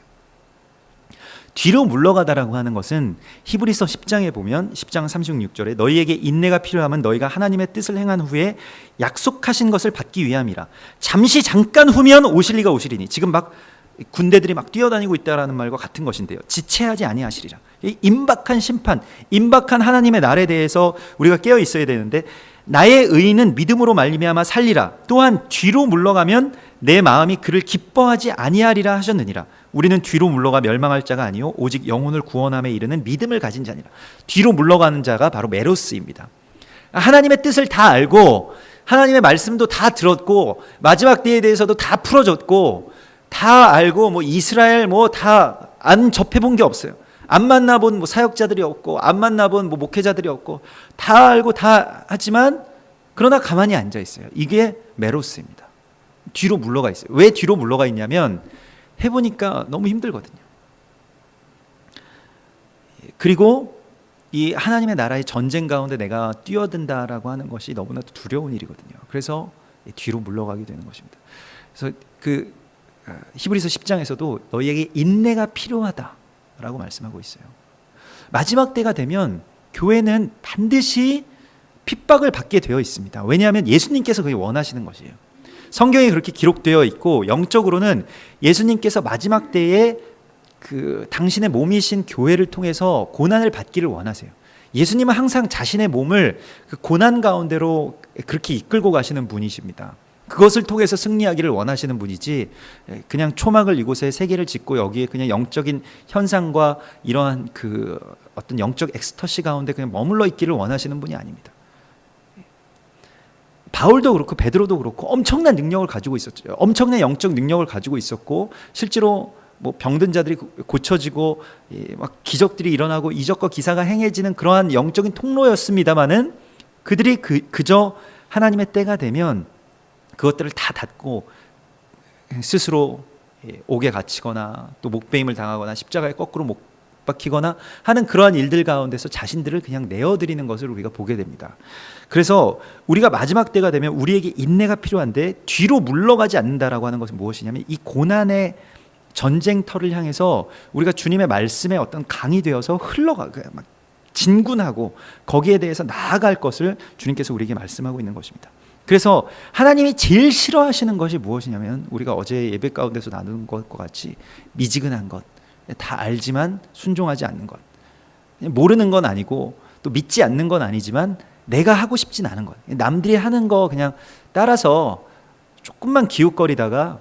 뒤로 물러가다라고 하는 것은 히브리서 10장에 보면 10장 36절에 너희에게 인내가 필요하면 너희가 하나님의 뜻을 행한 후에 약속하신 것을 받기 위함이라. 잠깐 후면 오실 이가 오시리니. 지금 막 군대들이 막 뛰어다니고 있다라는 말과 같은 것인데요. 지체하지 아니하시리라. 임박한 심판, 임박한 하나님의 날에 대해서 우리가 깨어 있어야 되는데 나의 의인은 믿음으로 말미암아 살리라. 또한 뒤로 물러가면 내 마음이 그를 기뻐하지 아니하리라 하셨느니라. 우리는 뒤로 물러가 멸망할 자가 아니요 오직 영혼을 구원함에 이르는 믿음을 가진 자니라. 뒤로 물러가는 자가 바로 메로스입니다. 하나님의 뜻을 다 알고 하나님의 말씀도 다 들었고 마지막 때에 대해서도 다 풀어줬고 다 알고 뭐 이스라엘 뭐 다 안 접해본 게 없어요. 안 만나본 뭐 사역자들이 없고 안 만나본 뭐 목회자들이 없고 다 알고 다 하지만 그러나 가만히 앉아 있어요. 이게 메로스입니다. 뒤로 물러가 있어요. 왜 뒤로 물러가 있냐면 해보니까 너무 힘들거든요. 그리고 이 하나님의 나라의 전쟁 가운데 내가 뛰어든다라고 하는 것이 너무나도 두려운 일이거든요. 그래서 뒤로 물러가게 되는 것입니다. 그래서 그 히브리서 10장에서도 너희에게 인내가 필요하다라고 말씀하고 있어요. 마지막 때가 되면 교회는 반드시 핍박을 받게 되어 있습니다. 왜냐하면 예수님께서 그게 원하시는 것이에요. 성경에 그렇게 기록되어 있고 영적으로는 예수님께서 마지막 때에 그 당신의 몸이신 교회를 통해서 고난을 받기를 원하세요. 예수님은 항상 자신의 몸을 그 고난 가운데로 그렇게 이끌고 가시는 분이십니다. 그것을 통해서 승리하기를 원하시는 분이지 그냥 초막을 이곳에 세 개를 짓고 여기에 그냥 영적인 현상과 이러한 그 어떤 영적 엑스터시 가운데 그냥 머물러 있기를 원하시는 분이 아닙니다. 바울도 그렇고 베드로도 그렇고 엄청난 능력을 가지고 있었죠. 엄청난 영적 능력을 가지고 있었고 실제로 뭐 병든 자들이 고쳐지고 막 기적들이 일어나고 이적과 기사가 행해지는 그러한 영적인 통로였습니다마는 그들이 그저 하나님의 때가 되면 그것들을 다 닫고 스스로 옥에 갇히거나 또 목베임을 당하거나 십자가에 거꾸로 못 박히거나 하는 그러한 일들 가운데서 자신들을 그냥 내어드리는 것을 우리가 보게 됩니다. 그래서 우리가 마지막 때가 되면 우리에게 인내가 필요한데 뒤로 물러가지 않는다라고 하는 것은 무엇이냐면 이 고난의 전쟁터를 향해서 우리가 주님의 말씀에 어떤 강이 되어서 막 진군하고 거기에 대해서 나아갈 것을 주님께서 우리에게 말씀하고 있는 것입니다. 그래서 하나님이 제일 싫어하시는 것이 무엇이냐면 우리가 어제 예배 가운데서 나눈 것과 같이 미지근한 것, 다 알지만 순종하지 않는 것, 모르는 건 아니고 또 믿지 않는 건 아니지만 내가 하고 싶진 않은 것, 남들이 하는 거 그냥 따라서 조금만 기웃거리다가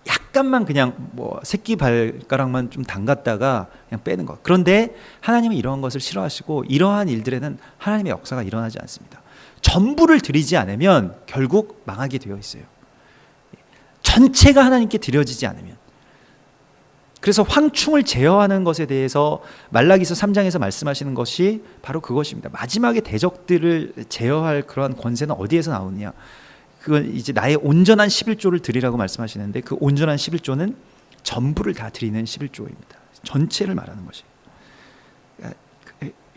약간만 그냥 뭐 새끼 발가락만 좀 담갔다가 그냥 빼는 것. 그런데 하나님은 이러한 것을 싫어하시고 이러한 일들에는 하나님의 역사가 일어나지 않습니다. 전부를 드리지 않으면 결국 망하게 되어 있어요. 전체가 하나님께 드려지지 않으면. 그래서 황충을 제어하는 것에 대해서 말라기서 3장에서 말씀하시는 것이 바로 그것입니다. 마지막에 대적들을 제어할 그러한 권세는 어디에서 나오느냐? 그건 이제 나의 온전한 11조를 드리라고 말씀하시는데, 그 온전한 11조는 전부를 다 드리는 11조입니다. 전체를 말하는 것이.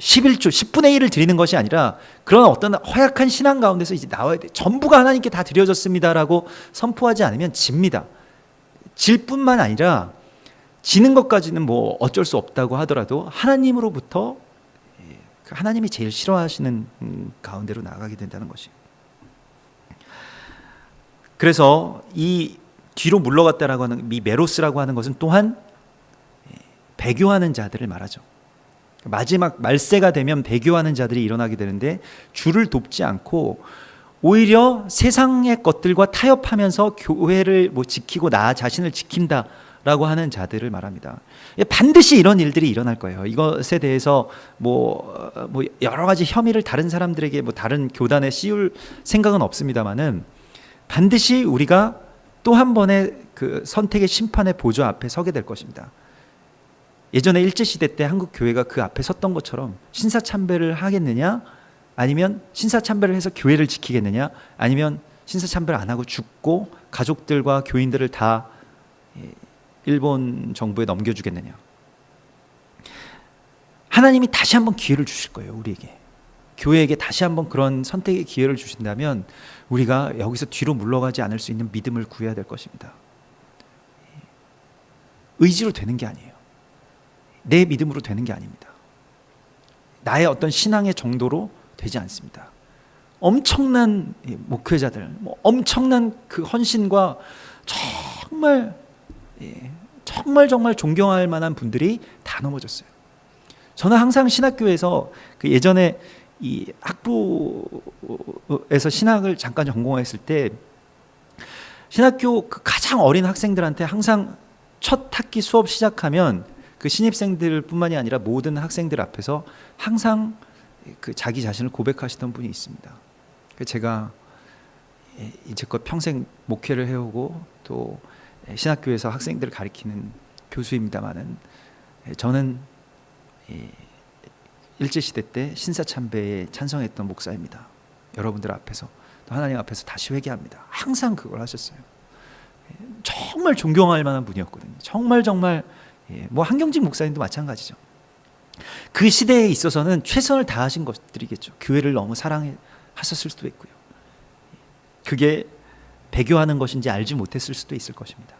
11조, 10분의 1을 드리는 것이 아니라 그런 어떤 허약한 신앙 가운데서 이제 나와야 돼. 전부가 하나님께 다 드려졌습니다라고 선포하지 않으면 집니다. 질 뿐만 아니라 지는 것까지는 뭐 어쩔 수 없다고 하더라도 하나님으로부터 하나님이 제일 싫어하시는 가운데로 나가게 된다는 것이. 그래서 이 뒤로 물러갔다라고 하는 이 메로스라고 하는 것은 또한 배교하는 자들을 말하죠. 마지막 말세가 되면 배교하는 자들이 일어나게 되는데, 주를 돕지 않고 오히려 세상의 것들과 타협하면서 교회를 뭐 지키고 나 자신을 지킨다라고 하는 자들을 말합니다. 반드시 이런 일들이 일어날 거예요. 이것에 대해서 뭐 여러 가지 혐의를 다른 사람들에게 뭐 다른 교단에 씌울 생각은 없습니다만은, 반드시 우리가 또 한 번의 그 선택의 심판의 보좌 앞에 서게 될 것입니다. 예전에 일제시대 때 한국 교회가 그 앞에 섰던 것처럼 신사참배를 하겠느냐, 아니면 신사참배를 해서 교회를 지키겠느냐, 아니면 신사참배를 안 하고 죽고 가족들과 교인들을 다 일본 정부에 넘겨주겠느냐. 하나님이 다시 한번 기회를 주실 거예요. 우리에게, 교회에게 다시 한번 그런 선택의 기회를 주신다면 우리가 여기서 뒤로 물러가지 않을 수 있는 믿음을 구해야 될 것입니다. 의지로 되는 게 아니에요. 내 믿음으로 되는 게 아닙니다. 나의 어떤 신앙의 정도로 되지 않습니다. 엄청난 목회자들, 엄청난 그 헌신과 정말 존경할 만한 분들이 다 넘어졌어요. 저는 항상 신학교에서 그 예전에 이 학부에서 신학을 잠깐 전공했을 때, 신학교 그 가장 어린 학생들한테 항상 첫 학기 수업 시작하면 그 신입생들뿐만이 아니라 모든 학생들 앞에서 항상 그 자기 자신을 고백하시던 분이 있습니다. 제가 이제껏 평생 목회를 해오고 또 신학교에서 학생들을 가르치는 교수입니다만은, 저는 일제시대 때 신사참배에 찬성했던 목사입니다. 여러분들 앞에서, 또 하나님 앞에서 다시 회개합니다. 항상 그걸 하셨어요. 정말 존경할 만한 분이었거든요. 정말 뭐 한경직 목사님도 마찬가지죠. 그 시대에 있어서는 최선을 다하신 것들이겠죠. 교회를 너무 사랑하셨을 수도 있고요. 그게 배교하는 것인지 알지 못했을 수도 있을 것입니다.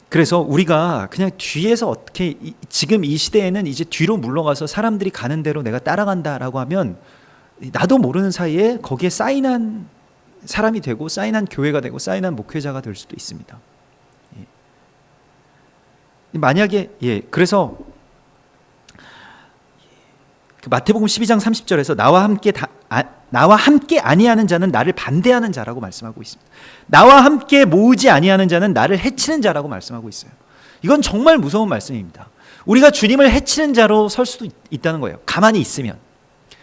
그래서 우리가 그냥 뒤에서 어떻게, 지금 이 시대에는 이제 뒤로 물러가서 사람들이 가는 대로 내가 따라간다라고 하면 나도 모르는 사이에 거기에 사인한 사람이 되고, 사인한 교회가 되고, 사인한 목회자가 될 수도 있습니다. 만약에 그래서 그 마태복음 12장 30절에서 나와 함께 아니하는 자는 나를 반대하는 자라고 말씀하고 있습니다. 나와 함께 모으지 아니하는 자는 나를 해치는 자라고 말씀하고 있어요. 이건 정말 무서운 말씀입니다. 우리가 주님을 해치는 자로 설 수도 있다는 거예요. 가만히 있으면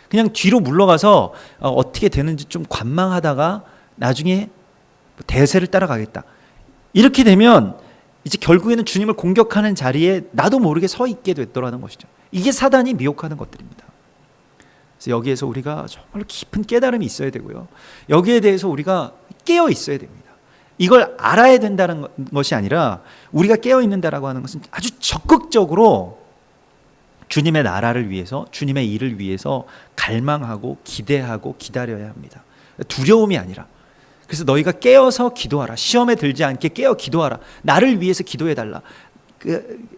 그냥 뒤로 물러가서 어떻게 되는지 좀 관망하다가 나중에 대세를 따라가겠다, 이렇게 되면 이제 결국에는 주님을 공격하는 자리에 나도 모르게 서 있게 됐더라는 것이죠. 이게 사단이 미혹하는 것들입니다. 그래서 여기에서 우리가 정말 깊은 깨달음이 있어야 되고요, 여기에 대해서 우리가 깨어 있어야 됩니다. 이걸 알아야 된다는 것이 아니라, 우리가 깨어 있는다라고 하는 것은 아주 적극적으로 주님의 나라를 위해서, 주님의 일을 위해서 갈망하고 기대하고 기다려야 합니다. 두려움이 아니라. 그래서 너희가 깨어서 기도하라. 시험에 들지 않게 깨어 기도하라. 나를 위해서 기도해달라.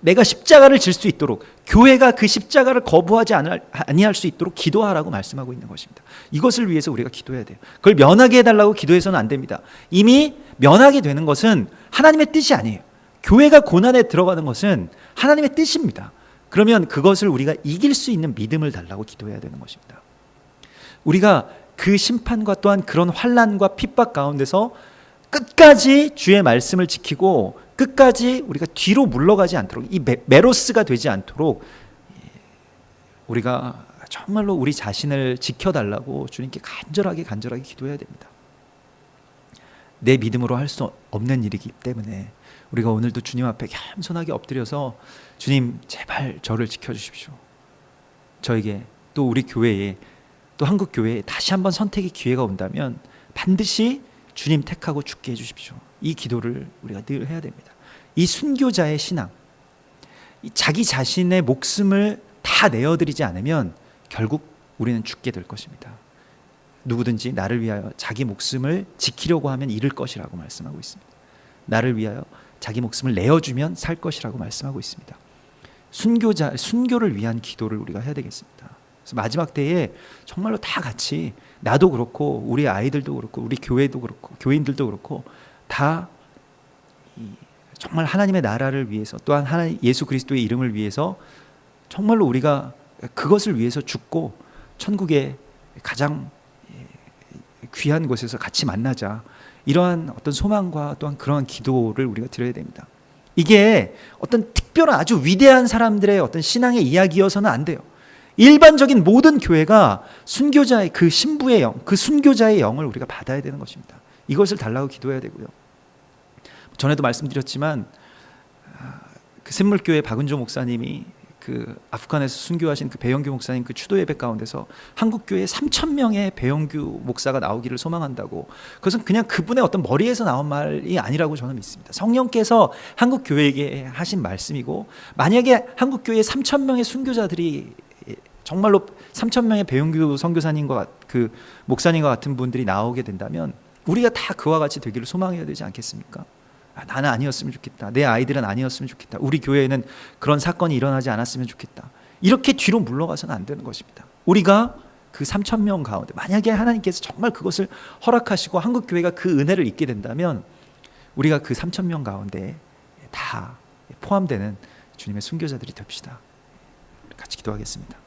내가 십자가를 질 수 있도록, 교회가 그 십자가를 거부하지 아니할 수 있도록 기도하라고 말씀하고 있는 것입니다. 이것을 위해서 우리가 기도해야 돼요. 그걸 면하게 해달라고 기도해서는 안 됩니다. 이미 면하게 되는 것은 하나님의 뜻이 아니에요. 교회가 고난에 들어가는 것은 하나님의 뜻입니다. 그러면 그것을 우리가 이길 수 있는 믿음을 달라고 기도해야 되는 것입니다. 우리가 그 심판과 또한 그런 환난과 핍박 가운데서 끝까지 주의 말씀을 지키고 끝까지 우리가 뒤로 물러가지 않도록, 이 메로스가 되지 않도록 우리가 정말로 우리 자신을 지켜달라고 주님께 간절하게 기도해야 됩니다. 내 믿음으로 할 수 없는 일이기 때문에 우리가 오늘도 주님 앞에 겸손하게 엎드려서 주님 제발 저를 지켜주십시오. 저에게 또 우리 교회에 또 한국 교회에 다시 한번 선택의 기회가 온다면 반드시 주님 택하고 죽게 해주십시오. 이 기도를 우리가 늘 해야 됩니다. 이 순교자의 신앙, 자기 자신의 목숨을 다 내어드리지 않으면 결국 우리는 죽게 될 것입니다. 누구든지 나를 위하여 자기 목숨을 지키려고 하면 잃을 것이라고 말씀하고 있습니다. 나를 위하여 자기 목숨을 내어주면 살 것이라고 말씀하고 있습니다. 순교를 위한 기도를 우리가 해야 되겠습니다. 그래서 마지막 때에 정말로 다 같이 나도 그렇고 우리 아이들도 그렇고 우리 교회도 그렇고 교인들도 그렇고 다 정말 하나님의 나라를 위해서 또한 하나님 예수 그리스도의 이름을 위해서 정말로 우리가 그것을 위해서 죽고 천국의 가장 귀한 곳에서 같이 만나자, 이러한 어떤 소망과 또한 그러한 기도를 우리가 드려야 됩니다. 이게 어떤 특별한 아주 위대한 사람들의 어떤 신앙의 이야기여서는 안 돼요. 일반적인 모든 교회가 순교자의 그 신부의 영, 그 순교자의 영을 우리가 받아야 되는 것입니다. 이것을 달라고 기도해야 되고요. 전에도 말씀드렸지만 그 샘물교회 박은조 목사님이 그 아프간에서 순교하신 그 배영규 목사님 그 추도 예배 가운데서 한국 교회에 3,000명의 배영규 목사가 나오기를 소망한다고, 그것은 그냥 그분의 어떤 머리에서 나온 말이 아니라고 저는 믿습니다. 성령께서 한국 교회에게 하신 말씀이고, 만약에 한국 교회에 3,000명의 순교자들이 정말로 3,000명의 배영규 선교사님과 그 목사님과 같은 분들이 나오게 된다면 우리가 다 그와 같이 되기를 소망해야 되지 않겠습니까? 나는 아니었으면 좋겠다. 내 아이들은 아니었으면 좋겠다. 우리 교회에는 그런 사건이 일어나지 않았으면 좋겠다. 이렇게 뒤로 물러가서는 안 되는 것입니다. 우리가 그 3,000명 가운데 만약에 하나님께서 정말 그것을 허락하시고 한국 교회가 그 은혜를 입게 된다면 우리가 그 3,000명 가운데 다 포함되는 주님의 순교자들이 됩시다. 같이 기도하겠습니다.